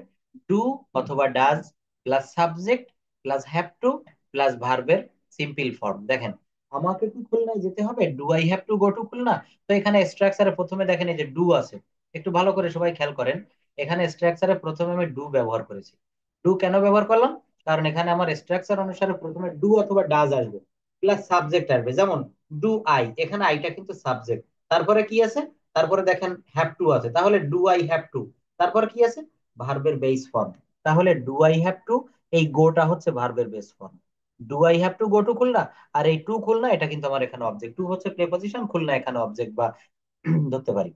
A: ডু অথবা does plus subject plus have to plus ভার্বের সিম্পল ফর্ম। দেখেন, আমাকে কি খুলনায় যেতে হবে? Do I have to go to Khulna? তো এখানে স্ট্রাকচারে প্রথমে দেখেন এই যে ডু আছে, একটু ভালো করে সবাই খেয়াল করেন। এখানে স্ট্রাকচারে প্রথমে আমি ডু ব্যবহার করেছি। ডু কেন ব্যবহার করলাম? কারণ এখানে আমার স্ট্রাকচার অনুসারে প্রথমে ডু অথবা ডাজ আসবে, প্লাস সাবজেক্ট আসবে। যেমন ডু আই, এখানে আইটা কিন্তু সাবজেক্ট। তারপরে কি আছে? তারপরে দেখেন হ্যাভ টু আছে, তাহলে ডু আই হ্যাভ টু। তারপর কি আছে? ভার্বের বেস ফর্ম। তাহলে ডু আই হ্যাভ টু, এই গোটা হচ্ছে ভার্বের base form. Do I have to go to Khulna, আর এই টু খুলনা এটা কিন্তু আমার এখানে অবজেক্ট। টু হচ্ছে প্রেপোজিশন, খুলনা এখানে অবজেক্ট বা ধরতে পারি।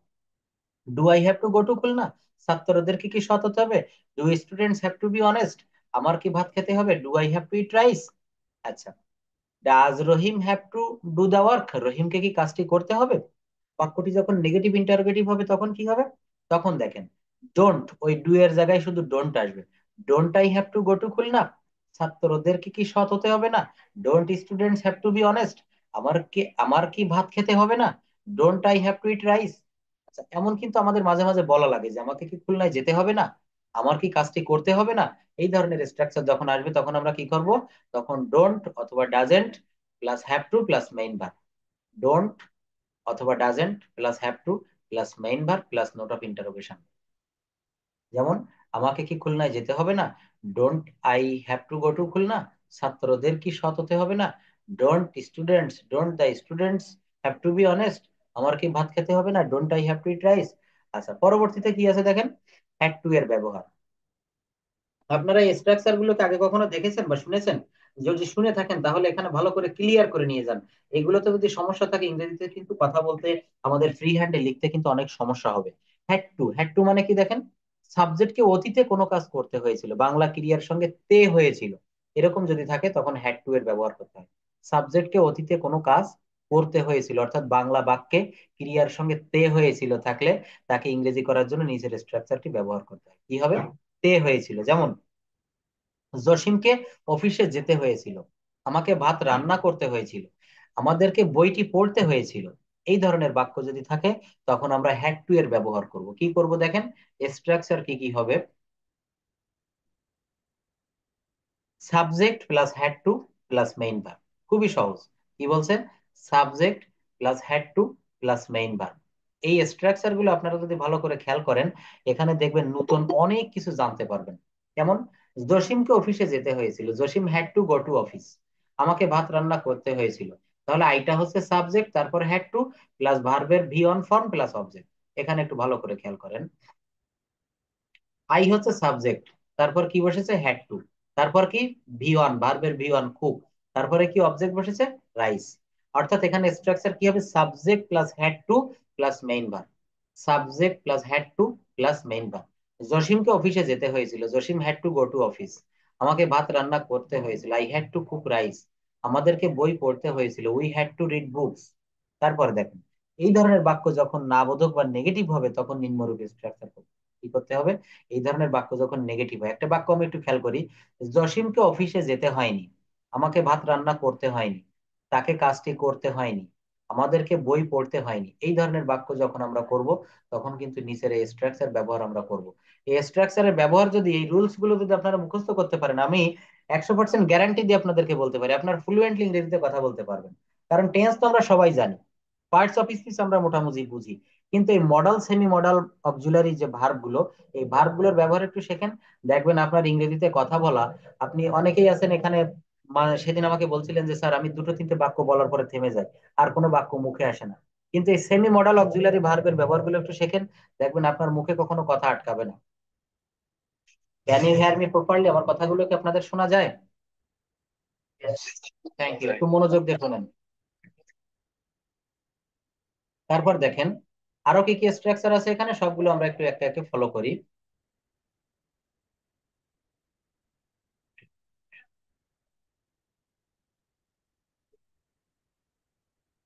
A: Do I have to go to Khulna, ছাত্রদেরকে কি সৎ হতে হবে? Do students have to be honest, আমার কি ভাত খেতে হবে? Do I have to eat rice. আচ্ছা, does Rahim have to do the work, রহিমকে কি কাজটি করতে হবে? বাক্যটি যখন নেগেটিভ ইন্টারোগেটিভ হবে তখন কি হবে? তখন দেখেন, ডোন্ট, ওই ডু এর জায়গায় শুধু ডোন্ট আসবে। Don't I have to go to Khulna, ছাত্রদেরকে কি সৎ হতে হবে না? Don't students have to be honest, আমার কি ভাত খেতে হবে না? Don't I have to eat rice. আচ্ছা, এমন কিন্তু আমাদের মাঝে মাঝে বলা লাগে যে আমাকে কি খুলনায় যেতে হবে না, আমার কি কাজটি করতে হবে না। এই ধরনের স্ট্রাকচার যখন আসবে তখন আমরা কি করব? তখন ডোন্ট অথবা doesn't plus have to plus main verb. Don't অথবা doesn't plus have to plus main verb plus note of interrogation. যেমন, আমাকে কি খুলনায় যেতে হবে না? Don't I have to go to Khulna, ছাত্রদের কি সৎ হতে হবে না? Don't the students have to be honest, আমার কি ভাত খেতে হবে না? Don't I have to eat rice. আচ্ছা, পরবর্তীতে কি আছে দেখেন, হ্যাড টু এর ব্যবহার। আপনারা এই স্ট্রাকচার গুলোকে আগে কখনো দেখেছেন বা শুনেছেন? যদি শুনে থাকেন তাহলে এখানে ভালো করে ক্লিয়ার করে নিয়ে যান। এগুলোতে যদি সমস্যা থাকে, ইংরেজিতে কিন্তু কথা বলতে, আমাদের ফ্রি হ্যান্ডে লিখতে কিন্তু অনেক সমস্যা হবে। হ্যাড টু মানে কি দেখেন, সাবজেক্টকে অতীতে কোনো কাজ করতে হয়েছিল, বাংলা ক্রিয়ার সঙ্গে তে হয়েছিল, এরকম যদি থাকে তখন হ্যাড টু এর ব্যবহার করতে হয়। সাবজেক্টকে অতীতে কোনো কাজ করতে হয়েছিল, অর্থাৎ বাংলা বাক্যে ক্রিয়ার সঙ্গে তে হয়েছিল থাকলে তাকে ইংরেজি করার জন্য নিচের স্ট্রাকচারটি ব্যবহার করতে হয়। কি হবে? তে হয়েছিল। যেমন, জসিমকে অফিসে যেতে হয়েছিল, আমাকে ভাত রান্না করতে হয়েছিল, আমাদেরকে বইটি পড়তে হয়েছিল। এই ধরনের বাক্য যদি থাকে তখন আমরা হ্যাড টু এর ব্যবহার করব। কি করব দেখেন, স্ট্রাকচার কি কি হবে? Subject plus had to plus main verb. খুবই সহজ। কি বলছে? Subject plus had to plus main verb. এই স্ট্রাকচার গুলো আপনারা যদি ভালো করে খেয়াল করেন, এখানে দেখবেন নতুন অনেক কিছু জানতে পারবেন। যেমন, জসিমকে অফিসে যেতে হয়েছিল, Jasim had to go to office, আমাকে ভাত রান্না করতে হয়েছিল। তাহলে আইটা হচ্ছে সাবজেক্ট, তারপর হ্যাড টু প্লাস ভার্বের V on form plus object. এখানে একটু ভালো করে খেয়াল করেন, আই হচ্ছে সাবজেক্ট, তারপর কি বসেছে? হ্যাড টু, তারপর কি? ভি ওয়ান, ভার্বের ভি ওয়ান কুক, তারপরে কি অবজেক্ট বসেছে? রাইস। অর্থাৎ এখানে স্ট্রাকচার কি হবে? Subject plus had to plus main verb, subject plus had to plus main verb. জসিমকে অফিসে যেতে হয়েছিল, Jasim had to go to office, আমাকে ভাত রান্না করতে হয়েছিল, I had to cook rice, আমাদেরকে বই পড়তে হয়েছিল, we had to read books. তারপরে দেখেন, এই ধরনের বাক্য যখন না বোধক বা নেগেটিভ হবে তখন নিম্নরূপে স্ট্রাকচার কি করতে হবে? এই ধরনের বাক্য যখন নেগেটিভ হয়, একটা বাক্য আমি একটু খেয়াল করি, জসিমকে অফিসে যেতে হয়নি, আমাকে ভাত রান্না করতে হয়নি, তাকে কাজটি করতে হয়নি, আমাদেরকে বই পড়তে হয়নি। এই ধরনের বাক্য যখন আমরা করব তখন কিন্তু নিচের এই স্ট্রাকচার ব্যবহার আমরা করব। এই স্ট্রাকচারের ব্যবহার যদি, এই রুলস গুলো যদি আপনারা মুখস্থ করতে পারেন, আমি 100% গ্যারান্টি দিয়ে আপনাদেরকে বলতে পারি আপনার ফ্লুয়েন্টলি ইংরেজিতে কথা বলতে পারবেন। কারণ টেন্স তো আমরা সবাই জানি, পার্টস অফ স্পিচ আমরা মোটামুটি বুঝি, কিন্তু এই মডাল সেমি মডাল অক্সিলারি যে ভার্ব গুলো, এই ভার্ব গুলোর ব্যবহার একটু শেখেন, দেখবেন আপনার ইংরেজিতে কথা বলা, আপনি অনেকেই আছেন এখানে, সেদিন আমাকে বলছিলেন যে স্যার আমি দুটো তিনটে বাক্য বলার পরে থেমে যাই, আর কোনো বাক্য মুখে আসে না। কিন্তু এই সেমি মডাল অক্সিলারি ভার্বের ব্যবহার গুলো একটু শেখেন, দেখবেন আপনার মুখে কখনো কথা আটকাবে না। Can you hear me properly? আমার কথাগুলো কি আপনাদের শোনা যায়? থ্যাংক ইউ, একটু মনোযোগ দিয়ে শোনেন। তারপর দেখেন, আরো কি কি স্ট্রাকচার আছে এখানে, সবগুলো আমরা একটু একটা একটা ফলো করি।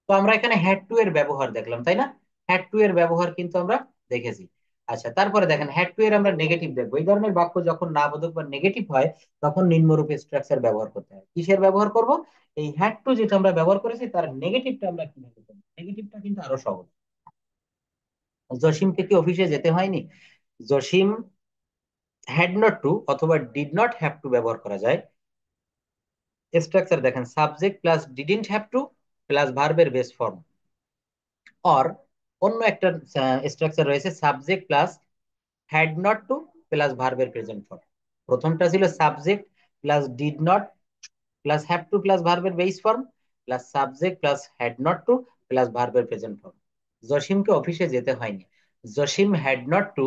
A: তো আমরা এখানে হ্যাড টু এর ব্যবহার দেখলাম, তাই না? হ্যাড টু এর ব্যবহার কিন্তু আমরা দেখেছি। আচ্ছা, তারপরে দেখেন হ্যাড টু এর আমরা নেগেটিভ দেখবো। এই ধরনের বাক্য যখন না বোধক বা নেগেটিভ হয় তখন নিম্নরূপে স্ট্রাকচার ব্যবহার করতে হয়। কিসের ব্যবহার করব? এই হ্যাড টু যেটা আমরা ব্যবহার করেছি তার নেগেটিভটা আমরা কিভাবে করবো, নেগেটিভটা কিন্তু আরো সহজ। জসিমকে কি অফিসে যেতে হয়নি? জসিম হ্যাড নট টু অথবা ডিড নট হ্যাভ টু ব্যবহার করা যায়। স্ট্রাকচার দেখেন, subject plus didn't have to plus ভার্বের বেস ফর্ম। অর অন্য একটা স্ট্রাকচার রয়েছে, subject plus had not to plus ভার্বের প্রেজেন্ট ফর্ম। প্রথমটা ছিল subject plus did not plus have to plus ভার্বের base form plus subject plus had not to plus ভার্বের প্রেজেন্ট ফর্ম। জসিমকে অফিসে যেতে হয়নি। Jasim had not to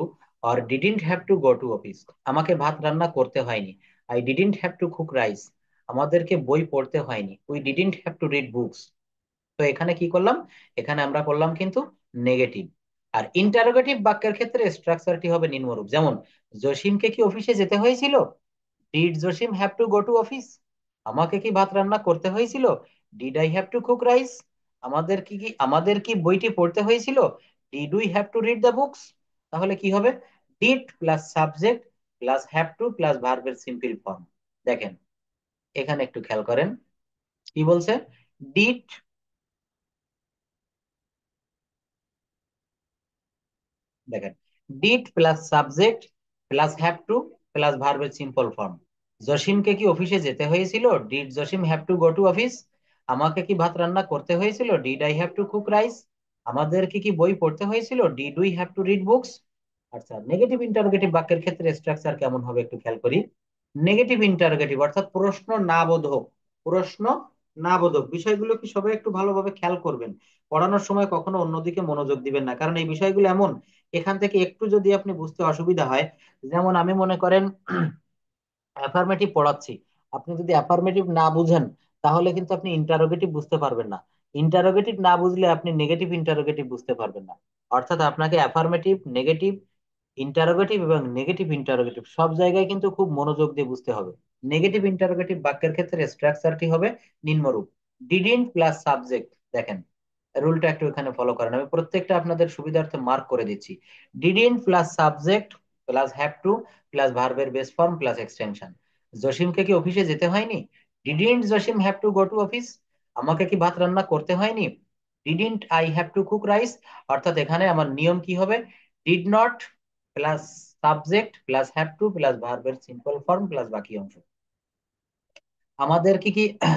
A: or didn't have to go to office. আমাকে ভাত রান্না করতে হয়নি। I didn't have to cook rice. আমাদেরকে বই পড়তে হয়নি। We didn't have to read books. তো এখানে কি করলাম? এখানে আমরা করলাম কিন্তু নেগেটিভ। আর ইন্টারোগেটিভ বাক্যের ক্ষেত্রে স্ট্রাকচারটি হবে নিম্নরূপ, যেমন জসিমকে কি অফিসে যেতে হয়েছিল? Did Jasim have to go to office? আমাকে কি ভাত রান্না করতে হয়েছিল? Did I have to cook rice? আমাদের কি বইটি পড়তে হয়েছিল? Did we have to read the books? তাহলে কি হবে? Did plus subject plus have to plus ভার্বের সিম্পল ফর্ম। দেখেন, এখানে একটু খেয়াল করেন কি বলছে। ডিড, দেখেন, did plus subject plus have to plus ভার্বের সিম্পল ফর্ম। জসিমকে কি অফিসে যেতে হয়েছিল? Did Jasim have to go to office? আমাকে কি ভাত রান্না করতে হয়েছিল? Did I have to cook rice? আমাদের কি বই পড়তে হয়েছিল? Did we have to read books? আচ্ছা, নেগেটিভ ইন্টারোগেটিভ বাক্যের ক্ষেত্রে স্ট্রাকচার কেমন হবে একটু খেয়াল করি। নেগেটিভ ইন্টারোগেটিভ অর্থাৎ প্রশ্ন না বোধক, প্রশ্ন না বোধক বিষয়গুলো কি সবাই একটু ভালোভাবে খেয়াল করবেন। পড়ানোর সময় কখনো অন্যদিকে মনোযোগ দিবেন না, কারণ এই বিষয়গুলো এমন, এখান থেকে একটু যদি আপনি বুঝতে অসুবিধা হয়, যেমন আমি মনে করেন অ্যাফার্মেটিভ পড়াচ্ছি, আপনি যদি অ্যাফার্মেটিভ না বুঝেন তাহলে কিন্তু আপনি ইন্টারোগেটিভ বুঝতে পারবেন না। ইন্টারোগেটিভ না বুঝলে আপনি নেগেটিভ ইন্টারোগেটিভ বুঝতে পারবেন না। অর্থাৎ আপনাকে অ্যাফার্মেটিভ, নেগেটিভ ইন্টারোগেটিভ এবং নেগেটিভ ইন্টারোগেটিভ সব জায়গায় কিন্তু খুব মনোযোগ দিয়ে বুঝতে হবে। নেগেটিভ ইন্টারোগেটিভ বাক্যের ক্ষেত্রে স্ট্রাকচারটি হবে নিম্নরূপ। ডিডন্ট প্লাস সাবজেক্ট, দেখেন রুলটা একটু এখানে ফলো করেন, আমি প্রত্যেকটা আপনাদের সুবিধার্থে মার্ক করে দিচ্ছি। Didn't plus subject plus have to plus ভার্বের বেস ফর্ম প্লাস এক্সটেনশন। জসিমকে কি অফিসে যেতে হয়নি? Didn't Jasim have to go to office? আমাকে কি ভাত রান্না করতে হয়নি? Didn't I have to cook rice? অর্থাৎ এখানে আমার নিয়ম কি হবে? Did not plus subject plus have to plus ভার্বের সিম্পল ফর্ম প্লাস বাকি অংশ। আমাদের কি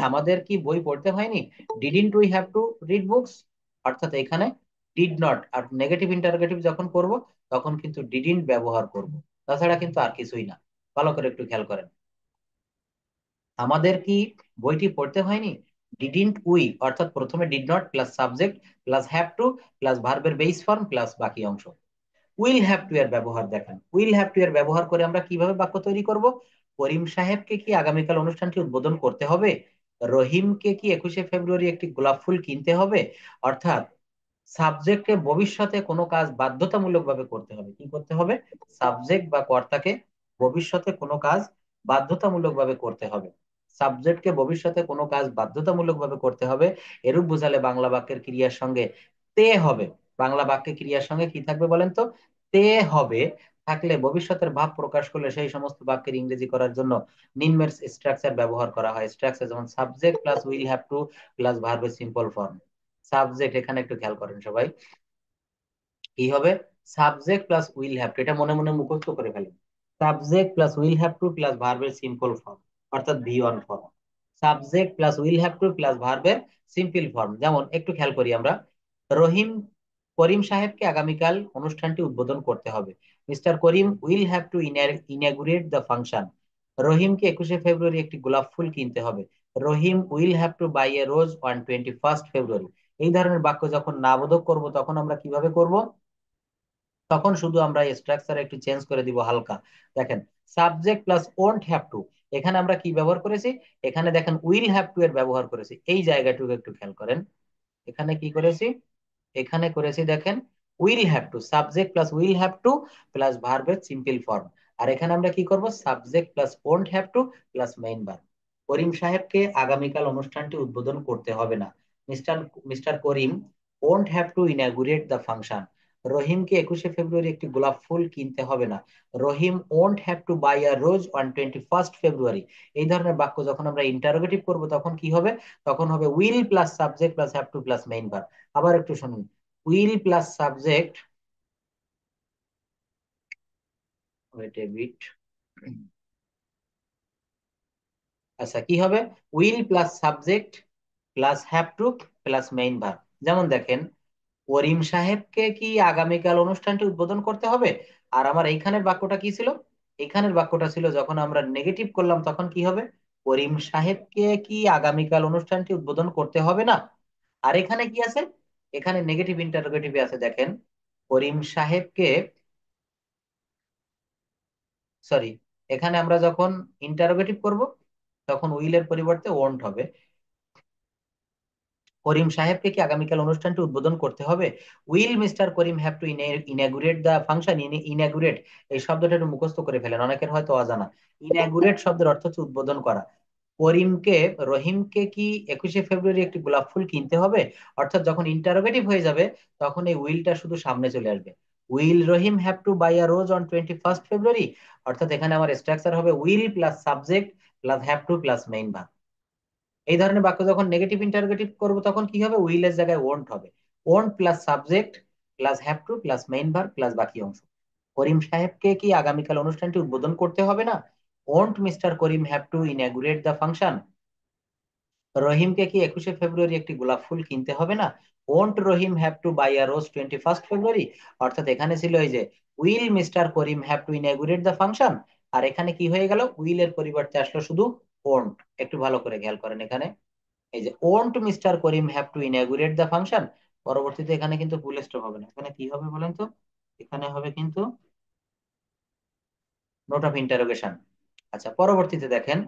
A: আমাদের কি বই পড়তে হয়নি? Didn't we have to read books? অর্থাৎ এখানে ডিড নট আর নেগেটিভ ইন্টারোগেটিভ যখন করব তখন কিন্তু ডিডন্ট ব্যবহার করব, তাছাড়া কিন্তু আর কিছুই না। ভালো করে একটু খেয়াল করেন। আমাদের কি বইটি পড়তে হয়নি? ডিডন্ট উই অর্থাৎ প্রথমে did not plus subject plus have to plus ভার্বের বেস ফর্ম প্লাস বাকি অংশ। উইল হ্যাভ টু এর ব্যবহার দেখেন, উইল হ্যাভ টু এর ব্যবহার করে আমরা কিভাবে বাক্য তৈরি করব। করিম সাহেবকে কি আগামীকাল অনুষ্ঠানটি উদ্বোধন করতে হবে? রহিমকে কি 21শে ফেব্রুয়ারি একটি গোলাপ ফুল কিনতে হবে? অর্থাৎ সাবজেক্টকে ভবিষ্যতে কোনো কাজ বাধ্যতামূলক ভাবে করতে হবে। কি করতে হবে? সাবজেক্ট বা কর্তাকে ভবিষ্যতে কোনো কাজ বাধ্যতামূলক ভাবে করতে হবে। সাবজেক্টকে ভবিষ্যতে কোনো কাজ বাধ্যতামূলক ভাবে করতে হবে, এরূপ বোঝালে বাংলা বাক্যের ক্রিয়ার সঙ্গে তে হবে। বাংলা বাক্যে ক্রিয়ার সঙ্গে কি থাকবে বলেন তো? তে হবে। থাকলে ভবিষ্যতের ভাব প্রকাশ করলে সেই সমস্ত বাক্যের ইংরেজি করার জন্য নিম্নের স্ট্রাকচার ব্যবহার করা হয়। স্ট্রাকচার যেমন subject plus will have to plus ভার্বের সিম্পল ফর্ম। সাবজেক্ট, এখানে একটু খেয়াল করেন সবাই, কি হবে? Subject plus will have two, এটা মনে মনে মুখস্থ করে ফেলেন। Subject plus will have to plus ভার্বের সিম্পল ফর্ম, অর্থাৎ V one form. Subject plus will have to plus ভার্বের সিম্পল ফর্ম। যেমন একটু খেয়াল করি আমরা, রহিম করিম সাহেবকে আগামীকাল অনুষ্ঠানটি উদ্বোধন করতে হবে। Mister Karim will have to inaugurate the function. রহিমকে 21শে ফেব্রুয়ারি একটি গোলাপ ফুল কিনতে হবে। Rahim will have to buy a rose on 21st February. এই ধরনের বাক্য যখন নাবোধক করব তখন আমরা কিভাবে করব? তখন শুধু আমরা স্ট্রাকচার একটু চেঞ্জ করে দিব হালকা। দেখেন, subject plus won't have two, এখানে আমরা কি ব্যবহার করেছি? এখানে দেখেন উইল হ্যাভ টু এর ব্যবহার করেছি। এই জায়গাটুকু একটু খেয়াল করেন, এখানে কি করেছি? এখানে করেছি দেখেন will have to, subject plus will have to plus ভার্বের সিম্পল ফর্ম। আর এখানে আমরা কি করব? Subject plus won't have to plus main verb. Karim সাহেবকে আগামীকাল অনুষ্ঠানটি উদ্বোধন করতে হবে না। Mister mister Karim won't have to inaugurate the function. রহিমকে 21শে ফেব্রুয়ারি একটি গোলাপ ফুল কিনতে হবে না। Rahim won't have to buy a rose on 21st February. এই ধরনের বাক্য যখন আমরা ইন্টারোগেটিভ করব তখন কি হবে? তখন হবে will plus subject plus have to plus main verb. আবার একটু শুনুন, will plus subject wait a bit. আচ্ছা, কি হবে? Will plus subject plus have to plus main verb. যেমন দেখেন, করিম সাহেবকে কি আগামীকাল অনুষ্ঠানটি উদ্বোধন করতে হবে? আর আমার এইখানের বাক্যটা কি ছিল? এইখানের বাক্যটা ছিল, যখন আমরা নেগেটিভ করলাম তখন কি হবে? করিম সাহেবকে কি আগামীকাল অনুষ্ঠানটি উদ্বোধন করতে হবে না? আর এখানে কি আছে? এখানে নেগেটিভ ইন্টারোগেটিভ আছে, দেখেন। করিম সাহেবকে, সরি, এখানে আমরা যখন ইন্টারোগেটিভ করব তখন উইলের পরিবর্তে ওন্ট হবে। করিম সাহেবকে কি আগামীকাল অনুষ্ঠানটি উদ্বোধন করতে হবে? Will mister Karim have to inaugurate the function? Inaugurate এই শব্দটা একটু মুখস্থ করে ফেলেন, অনেকের হয়তো অজানা। ইনাগুরেট শব্দের অর্থ হচ্ছে উদ্বোধন করা। করিমকে, রহিমকে কি 21শে ফেব্রুয়ারি একটি গোলাপ ফুল কিনতে হবে? অর্থাৎ যখন ইন্টারোগেটিভ হয়ে যাবে তখন এই উইলটা শুধু সামনে চলে আসবে। Will Rahim have to buy a rose on 21st February. অর্থাৎ এখানে আমার স্ট্রাকচার হবে will plus subject plus have to plus main verb. এই ধরনের বাক্য যখন নেগেটিভ ইন্টারোগেটিভ করবো তখন কি হবে? উইলের জায়গায় ওন্ট হবে। Won't plus subject plus have to plus main verb plus বাকি অংশ। করিম সাহেবকে কি আগামীকাল অনুষ্ঠানটি উদ্বোধন করতে হবে না? Won't mister Karim have to inaugurate the function? রহিমকে কি 21শে ফেব্রুয়ারি একটি গোলাপ ফুল কিনতে হবে না? Won't Rahim have to buy a rose 21st February? অর্থাৎ এখানে ছিল এই যে will mister Karim have to inaugurate the function. আর এখানে কি হয়ে গেল? উইলের পরিবর্তে আসলো শুধু ওন্ট। একটু ভালো করে খেয়াল করেন এখানে, এই যে won't mister Karim have to inaugurate the function, পরবর্তীতে এখানে কিন্তু ফুল স্টপ হবে না, এখানে কি হবে বলেন তো? এখানে হবে কিন্তু নোট অফ ইন্টারোগেশন। আচ্ছা, পরবর্তীতে দেখেন,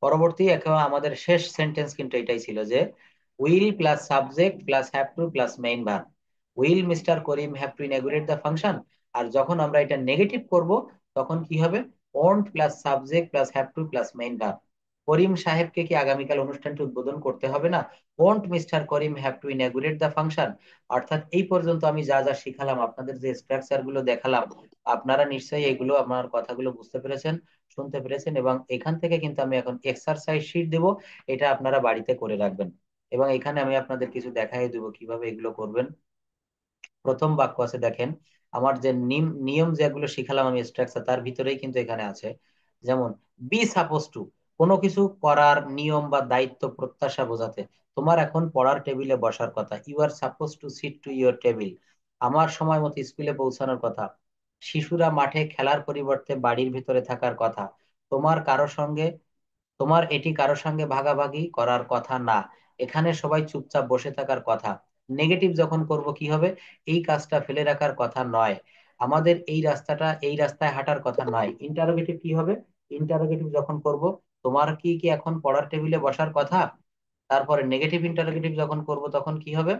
A: পরবর্তী একেবারে আমাদের শেষ সেন্টেন্স কিন্তু এটাই ছিল যে will plus subject plus have to plus main verb. Will mister Karim have to inaugurate the function. আর যখন আমরা এটা নেগেটিভ করব তখন কি হবে? Won't plus subject plus have to plus main verb. Karim সাহেবকে কি আগামীকাল অনুষ্ঠানটি উদ্বোধন করতে হবে না? Won't mister Karim have to inaugurate the function. অর্থাৎ এই পর্যন্ত আমি যা যা শিখালাম, আপনাদের যে স্ট্রাকচার গুলো দেখালাম, আপনারা নিশ্চয়ই এগুলো, আমার কথাগুলো বুঝতে পেরেছেন, শুনতে পেরেছেন। এবং এখান থেকে কিন্তু আমি এখন এক্সারসাইজ শিট দেব, এটা আপনারা বাড়িতে করে রাখবেন। এবং এখানে আমি আপনাদের কিছু দেখাই দেবো কিভাবে এগুলো করবেন। প্রথম বাক্য আছে দেখেন, আমার যে নিয়ম যেগুলো শিখালাম আমি স্ট্রাকচার, তার ভিতরেই কিন্তু এখানে আছে। যেমন বি সাপোজ টু, কোনো কিছু করার নিয়ম বা দায়িত্ব, প্রত্যাশা বোঝাতে। তোমার এখন পড়ার টেবিলে বসার কথা, you are suppose to sit to your table. আমার সময় মতো স্কুলে পৌঁছানোর কথা। শিশুরা মাঠে খেলার পরিবর্তে বাড়ির ভিতরে থাকার কথা। তোমার কারো সঙ্গে, তোমার এটি কারো সঙ্গে ভাগাভাগি করার কথা না। এখানে সবাই চুপচাপ বসে থাকার কথা। নেগেটিভ যখন করব কি হবে? এই কাজটা ফেলে রাখার কথা নয়। আমাদের এই রাস্তায় হাঁটার কথা নয়। ইন্টারোগেটিভ কি হবে? ইন্টারোগেটিভ যখন করব, তোমার কি কি এখন পড়ার টেবিলে বসার কথা? তারপরে নেগেটিভ ইন্টারোগেটিভ যখন করব তখন কি হবে?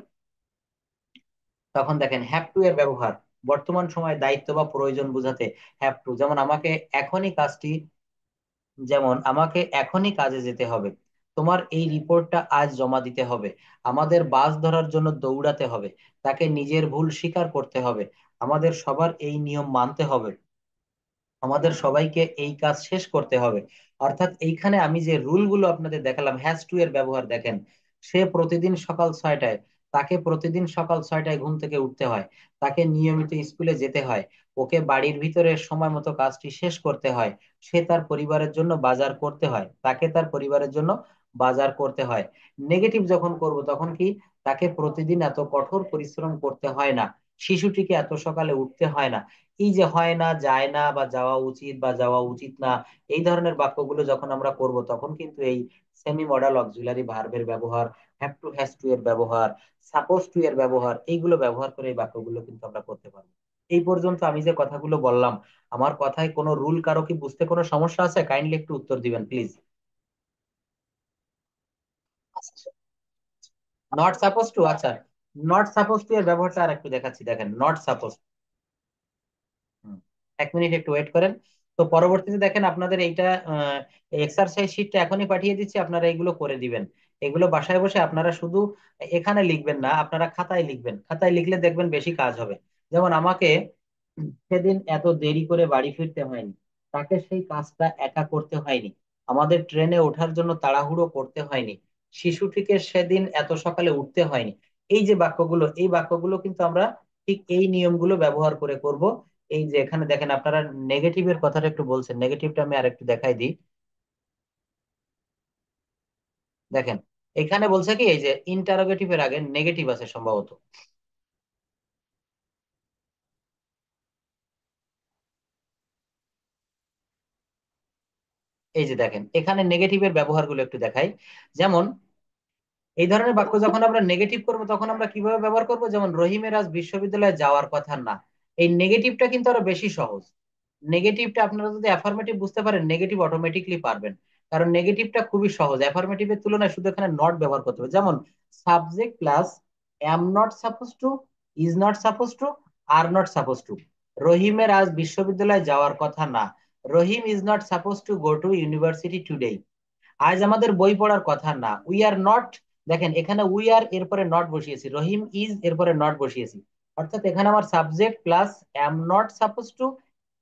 A: তখন দেখেন হ্যাভ টু এর ব্যবহার বর্তমান সময়ে দায়িত্ব বা প্রয়োজন বোঝাতে। হ্যাভ টু, যেমন আমাকে এখনই কাজটি, যেমন আমাকে এখনই কাজে যেতে হবে। তোমার এই রিপোর্টটা আজ জমা দিতে হবে। আমাদের বাস ধরার জন্য দৌড়াতে হবে। তাকে নিজের ভুল স্বীকার করতে হবে। আমাদের সবার এই নিয়ম মানতে হবে। আমাদের সবাইকে এই কাজ শেষ করতে হবে। অর্থাৎ এইখানে আমি যে রুল গুলো আপনাদের দেখালাম, হ্যাজ টু এর ব্যবহার দেখেন। সে প্রতিদিন সকাল 6টায়, তাকে প্রতিদিন সকাল 6টায় ঘুম থেকে উঠতে হয়। তাকে নিয়মিত স্কুলে যেতে হয়। ওকে বাড়ির ভিতরে সময় মতো কাজটি শেষ করতে হয়। সে তার পরিবারের জন্য বাজার করতে হয়, তাকে তার পরিবারের জন্য বাজার করতে হয়। নেগেটিভ যখন করব তখন কি? তাকে প্রতিদিন এত কঠোর পরিশ্রম করতে হয় না। শিশুটিকে এত সকালে উঠতে হয় না। এই যে হয় না, যায় না, বা যাওয়া উচিত বা যাওয়া উচিত না, এই ধরনের বাক্যগুলো যখন আমরা করব তখন কিন্তু এই সেমি মডাল অক্সিলারি ভার্বের ব্যবহার, হ্যাভ টু হ্যাজ টু এর ব্যবহার, সাপোজ টু এর ব্যবহার, এইগুলো ব্যবহার করে এই বাক্যগুলো কিন্তু আমরা করতে পারবো। এই পর্যন্ত আমি যে কথাগুলো বললাম, আমার কথায় কোনো রুল কারো কি বুঝতে কোনো সমস্যা আছে? কাইন্ডলি একটু উত্তর দিবেন প্লিজ। নট সাপোজ টু, আচ্ছা, নট সাপোজ টু এর ব্যবহারটা আর একটু দেখাচ্ছি, দেখেন নট সাপোজ। হুম, 1 মিনিট একটু ওয়েট করেন। তো পরবর্তীতে দেখেন আপনাদের এইটা এক্সারসাইজ শিটটা এখনই পাঠিয়ে দিচ্ছি, আপনারা এগুলো করে দিবেন। এগুলো বাসায় বসে আপনারা শুধু এখানে লিখবেন না, আপনারা খাতায় লিখবেন। খাতায় লিখলে দেখবেন বেশি কাজ হবে। যেমন আমাকে সেদিন এত দেরি করে বাড়ি ফিরতে হয়নি। তাকে সেই কাজটা একা করতে হয়নি। আমাদের ট্রেনে ওঠার জন্য তাড়াহুড়ো করতে হয়নি। শিশুটিকে সেদিন এত সকালে উঠতে হয়নি। এই যে বাক্যগুলো, এই বাক্যগুলো কিন্তু আমরা ঠিক এই নিয়মগুলো ব্যবহার করে করব। এই যে এখানে দেখেন আপনারা নেগেটিভের কথাটা একটু বলছেন, নেগেটিভটা আমি আরেকটু দেখাই দিই। দেখেন এখানে বলছে কি, এই যে ইন্টারোগেটিভের আগে নেগেটিভ আছে সম্ভবত। এই যে দেখেন এখানে নেগেটিভের ব্যবহারগুলো একটু দেখাই। যেমন এই ধরনের বাক্য যখন আমরা নেগেটিভ করব তখন আমরা কিভাবে ব্যবহার করব, যেমন রহিমের আজ বিশ্ববিদ্যালয়ে যাওয়ার কথা না। এই নেগেটিভটা কিন্তু আরো বেশি সহজ। নেগেটিভটা আপনারা যদি অ্যাফার্মেটিভ বুঝতে পারেন, নেগেটিভ অটোমেটিকলি পারবেন। কারণ নেগেটিভটা খুবই সহজ, অ্যাফার্মেটিভের তুলনায় শুধু এখানে নট ব্যবহার করতে হবে। যেমন subject plus am not suppose to, is not suppose to, are not suppose to. রহিমের আজ বিশ্ববিদ্যালয়ে যাওয়ার কথা না। Rahim is not suppose to go to university today. আজ আমাদের বই পড়ার কথা না, উই আর নট। দেখেন এখানে উই আর এরপরে নট বসিয়েছি, রহিম ইজ এরপরে নট বসিয়েছি। অর্থাৎ এখানে আমার subject plus am not suppose two,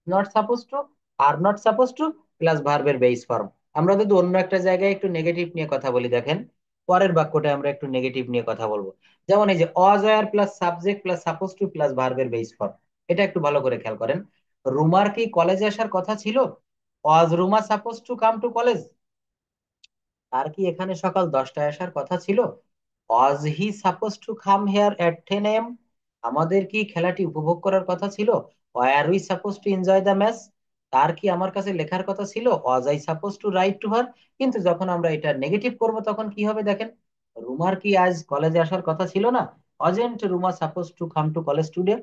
A: not suppose to, are not suppose to, plus ভার্বের বেস ফর্ম। আমরা যদি অন্য একটা জায়গায় একটু নেগেটিভ নিয়ে কথা বলি, দেখেন পরের বাক্যটা আমরা একটু নেগেটিভ নিয়ে কথা বলবো। যেমন এই যে অজয়ার plus subject plus suppose to plus ভার্বের বেস ফর্ম। এটা একটু ভালো করে খেয়াল করেন। রুমার কি কলেজে আসার কথা ছিল? Was Ruma suppose to come to college? তার কি এখানে সকাল 10টায় আসার কথা ছিল? Was he suppose to come here at 10 AM? আমাদের কি খেলাটি উপভোগ করার কথা ছিল? Were we suppose to enjoy the match? তার কি আমার কাছে লেখার কথা ছিল? Was I suppose to write to her? কিন্তু যখন আমরা এটা নেগেটিভ করব তখন কি হবে দেখেন, রুমার কি আজ কলেজে আসার কথা ছিল না? Wasn't Ruma suppose to come to college today?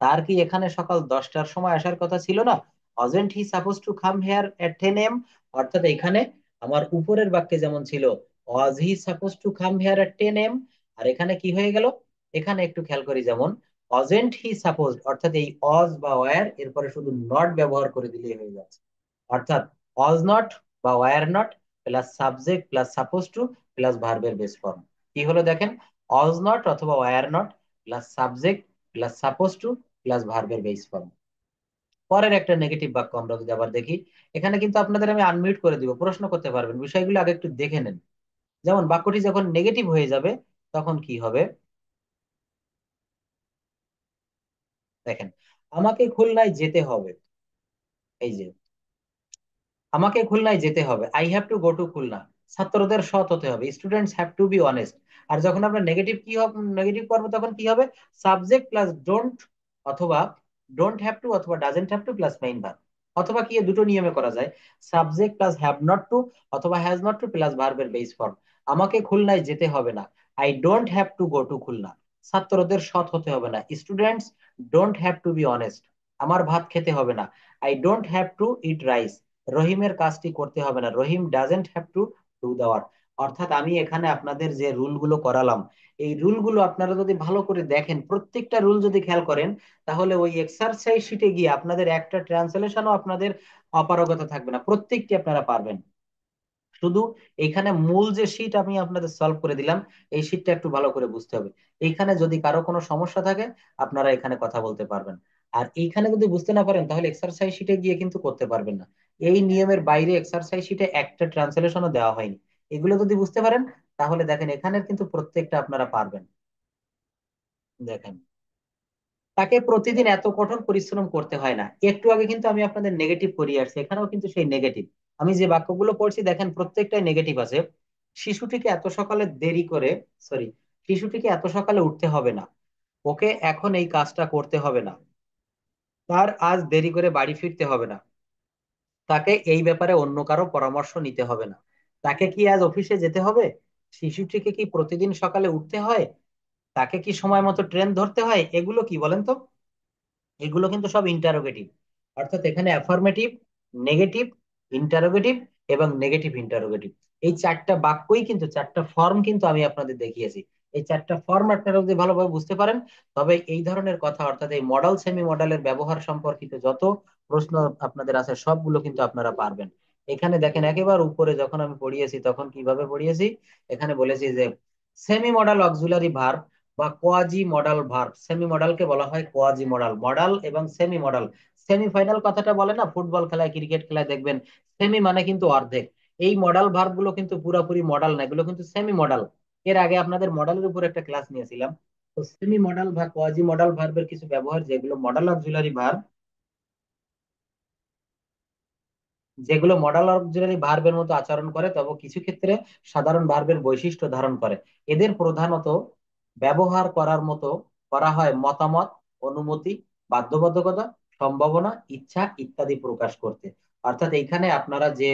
A: তার কি এখানে সকাল 10টার সময় আসার কথা ছিল না? Wasn't he suppose to come here at 10 AM? অর্থাৎ এখানে আমার উপরের বাক্যে যেমন ছিল was he suppose to come here at 10 AM, আর এখানে কি হয়ে গেল, এখানে একটু খেয়াল করি, যেমন অজেন্ট হি সাপোজ, অর্থাৎ এই অজ বা ওয়্যার এরপরে শুধু নট ব্যবহার করে দিলেই হয়ে যাচ্ছে। অর্থাৎ অজ নট বা wire not plus subject plus suppose to plus ভার্বের বেস ফর্ম। কি হলো দেখেন, অজ নট অথবা wire not plus subject plus suppose to plus ভার্বের বেস ফর্ম। পরের একটা নেগেটিভ বাক্য আমরা যদি আবার দেখি, এখানে কিন্তু আপনাদের আমি আনমিউট করে দিব, প্রশ্ন করতে পারবেন, বিষয়গুলো আগে একটু দেখে নেন। যেমন বাক্যটি যখন নেগেটিভ হয়ে যাবে তখন কি হবে, দেখেন আমাকে খুলনায় যেতে হবে। এই যে আমাকে খুলনায় যেতে হবে, I have to go to Khulna. ছাত্রদের সৎ হতে হবে, students have to be honest. আর যখন আমরা নেগেটিভ কি হবে, নেগেটিভ করবো তখন কি হবে, সাবজেক্ট প্লাস ডোন্ট, অথবা ডোন্ট হ্যাভ টু অথবা doesn't have to plus main verb. অথবা কি, দুটো নিয়মে করা যায়, subject plus have not to অথবা হ্যাজ নট টু প্লাস ভার্বের বেস ফর্ম। আমাকে খুলনায় যেতে হবে না, I don't have to go to Khulna. ছাত্রদের সৎ হতে হবে না, students don't have to be honest. আমার ভাত খেতে হবে না, I don't have to eat rice. রহিমের কাজটি করতে হবে না, Rahim doesn't have to do the work. অর্থাৎ আমি এখানে আপনাদের যে রুলগুলো করালাম, এই রুলগুলো আপনারা যদি ভালো করে দেখেন, প্রত্যেকটা রুল যদি খেয়াল করেন, তাহলে ওই এক্সারসাইজ শিটে গিয়ে আপনাদের একটা ট্রান্সলেশনও আপনাদের অপারগতা থাকবে না, প্রত্যেকটি আপনারা পারবেন। শুধু এইখানে মূল যে শীট আমি আপনাদের সলভ করে দিলাম, এই শীটটা একটু ভালো করে বুঝতে হবে। এইখানে যদি কারো কোনো সমস্যা থাকে আপনারা এখানে কথা বলতে পারবেন। আর এইখানে যদি বুঝতে না পারেন তাহলে এক্সারসাইজ শিটে গিয়ে কিন্তু করতে পারবেন না। এই নিয়মের বাইরে এক্সারসাইজ শিটে একটা ট্রান্সলেশনও দেওয়া হয়নি। এগুলো যদি বুঝতে পারেন তাহলে দেখেন এখানের কিন্তু প্রত্যেকটা আপনারা পারবেন। দেখেন তাকে প্রতিদিন এত কঠোর পরিশ্রম করতে হয় না। একটু আগে কিন্তু আমি আপনাদের নেগেটিভ করিয়ে আসছি, এখানেও কিন্তু সেই নেগেটিভ। আমি যে বাক্যগুলো পড়ছি দেখেন প্রত্যেকটাই নেগেটিভ আছে। শিশুটিকে এত সকালে দেরি করে, সরি, শিশুটিকে এত সকালে উঠতে হবে না, ওকে এখন এই কাজটা করতে হবে না, তার আজ দেরি করে বাড়ি ফিরতে হবে না, তাকে এই ব্যাপারে অন্য কারো পরামর্শ নিতে হবে না, তাকে কি আজ অফিসে যেতে হবে, শিশুটিকে কি প্রতিদিন সকালে উঠতে হয়, তাকে কি সময় মতো ট্রেন ধরতে হয়, এগুলো কি বলেন তো? এগুলো কিন্তু সব ইন্টারোগেটিভ। অর্থাৎ এখানে অ্যাফার্মেটিভ, নেগেটিভ, ইন্টারোগেটিভ এবং নেগেটিভ ইন্টারোগেটিভ, এই চারটা বাক্যই কিন্তু, চারটা ফর্ম কিন্তু আমি আপনাদের দেখিয়েছি। এই চারটা ফর্ম আপনারা যদি ভালোভাবে বুঝতে পারেন, তবে এই ধরনের কথা, অর্থাৎ এই মডেল সেমি মডেলের ব্যবহার সম্পর্কিত যত প্রশ্ন আপনাদের আছে সবগুলো কিন্তু আপনারা পারবেন। এখানে দেখেন একেবারে উপরে যখন আমি পড়িয়েছি তখন কিভাবে পড়িয়েছি, এখানে বলেছি যে সেমি মডেল অক্সিলারি ভার্ব বা কোয়াজি মডাল ভার্ব। সেমি মডালকে বলা হয় কোয়াজি মডাল, মডাল এবং সেমি মডাল। সেমিফাইনাল কথাটা বলে না ফুটবল খেলায় ক্রিকেট খেলায়, দেখবেন সেমি মানে কিন্তু অর্ধেক। এই মডাল ভার্ব গুলো কিন্তু পুরোপুরি মডাল না, এগুলো কিন্তু সেমি মডাল। এর আগে আপনাদের মডেলের উপর একটা ক্লাস নিয়েছিলাম। তো সেমি মডাল বা কোয়াজি মডাল ভার্বের কিছু ব্যবহার যেগুলো মডাল অক্সিলারি ভার্ব, যেগুলো মডাল অক্সিলারি ভার্বের মতো আচরণ করে, তবে কিছু ক্ষেত্রে সাধারণ ভার্বের বৈশিষ্ট্য ধারণ করে। এদের প্রধানত ব্যবহার করার মতো করা হয় মতামত, অনুমতি, বাধ্যবাধকতা, সম্ভাবনা, ইচ্ছা ইত্যাদি প্রকাশ করতে। অর্থাৎ এইখানে আপনারা যে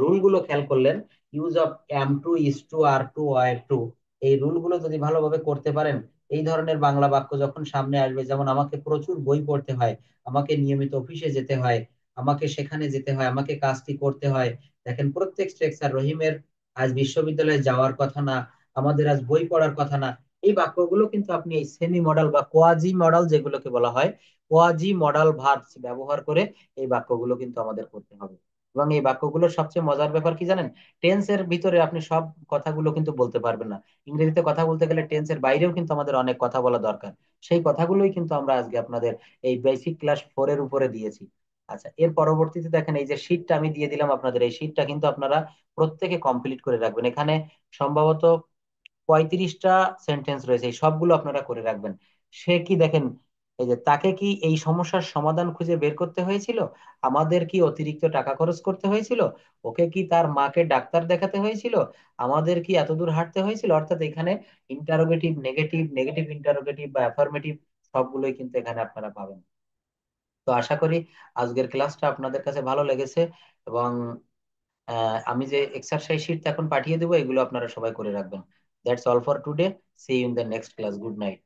A: রুলগুলো খেয়াল করলেন, use of am to, is to, are to, were to, এই রুলগুলো যদি ভালোভাবে করতে পারেন, এই ধরনের বাংলা বাক্য যখন সামনে আসবে, যেমন আমাকে প্রচুর বই পড়তে হয়, আমাকে নিয়মিত অফিসে যেতে হয়, আমাকে সেখানে যেতে হয়, আমাকে কাজটি করতে হয়। দেখেন প্রত্যেক স্ট্রাকচার, রহিমের আজ বিশ্ববিদ্যালয়ে যাওয়ার কথা না, আমাদের আজ বই পড়ার কথা না, এই বাক্যগুলো কিন্তু আপনি এই সেমি মডাল বা কোয়াজি মডাল যেগুলোকে বলা হয়, কোয়াজি মডাল ভার্বস ব্যবহার করে এই বাক্যগুলো কিন্তু আমাদের করতে হবে। এবং এই বাক্যগুলোর সবচেয়ে মজার ব্যাপার কি জানেন, টেন্সের ভিতরে আপনি সব কথাগুলো কিন্তু বলতে পারবেন না। ইংরেজিতে কথা বলতে গেলে টেন্সের বাইরেও কিন্তু আমাদের অনেক কথা বলা দরকার। সেই কথাগুলোই কিন্তু আমরা আজকে আপনাদের এই বেসিক ক্লাস 4 এর উপরে দিয়েছি। আচ্ছা, এর পরবর্তীতে দেখেন এই যে শীটটা আমি দিয়ে দিলাম আপনাদের, এই শীটটা কিন্তু আপনারা প্রত্যেকে কমপ্লিট করে রাখবেন। এখানে সম্ভবত 35টা সেন্টেন্স রয়েছে, এই সবগুলো আপনারা করে রাখবেন। সে কি দেখেন, এই যে তাকে কি এই সমস্যার সমাধান খুঁজে বের করতে হয়েছিল, আমাদের কি অতিরিক্ত টাকা খরচ করতে হয়েছিল, ওকে কি তার মাকে ডাক্তার দেখাতে হয়েছিল, আমাদের কি এতদূর হাঁটতে হয়েছিল। অর্থাৎ এখানে ইন্টারোগেটিভ, নেগেটিভ, নেগেটিভ ইন্টারোগেটিভ বা অ্যাফার্মেটিভ সবগুলোই কিন্তু এখানে আপনারা পাবেন। তো আশা করি আজকের ক্লাসটা আপনাদের কাছে ভালো লেগেছে, এবং আমি যে এক্সারসাইজ শিট এখন পাঠিয়ে দেবো, এগুলো আপনারা সবাই করে রাখবেন। That's all for today. See you in the next class. Good night.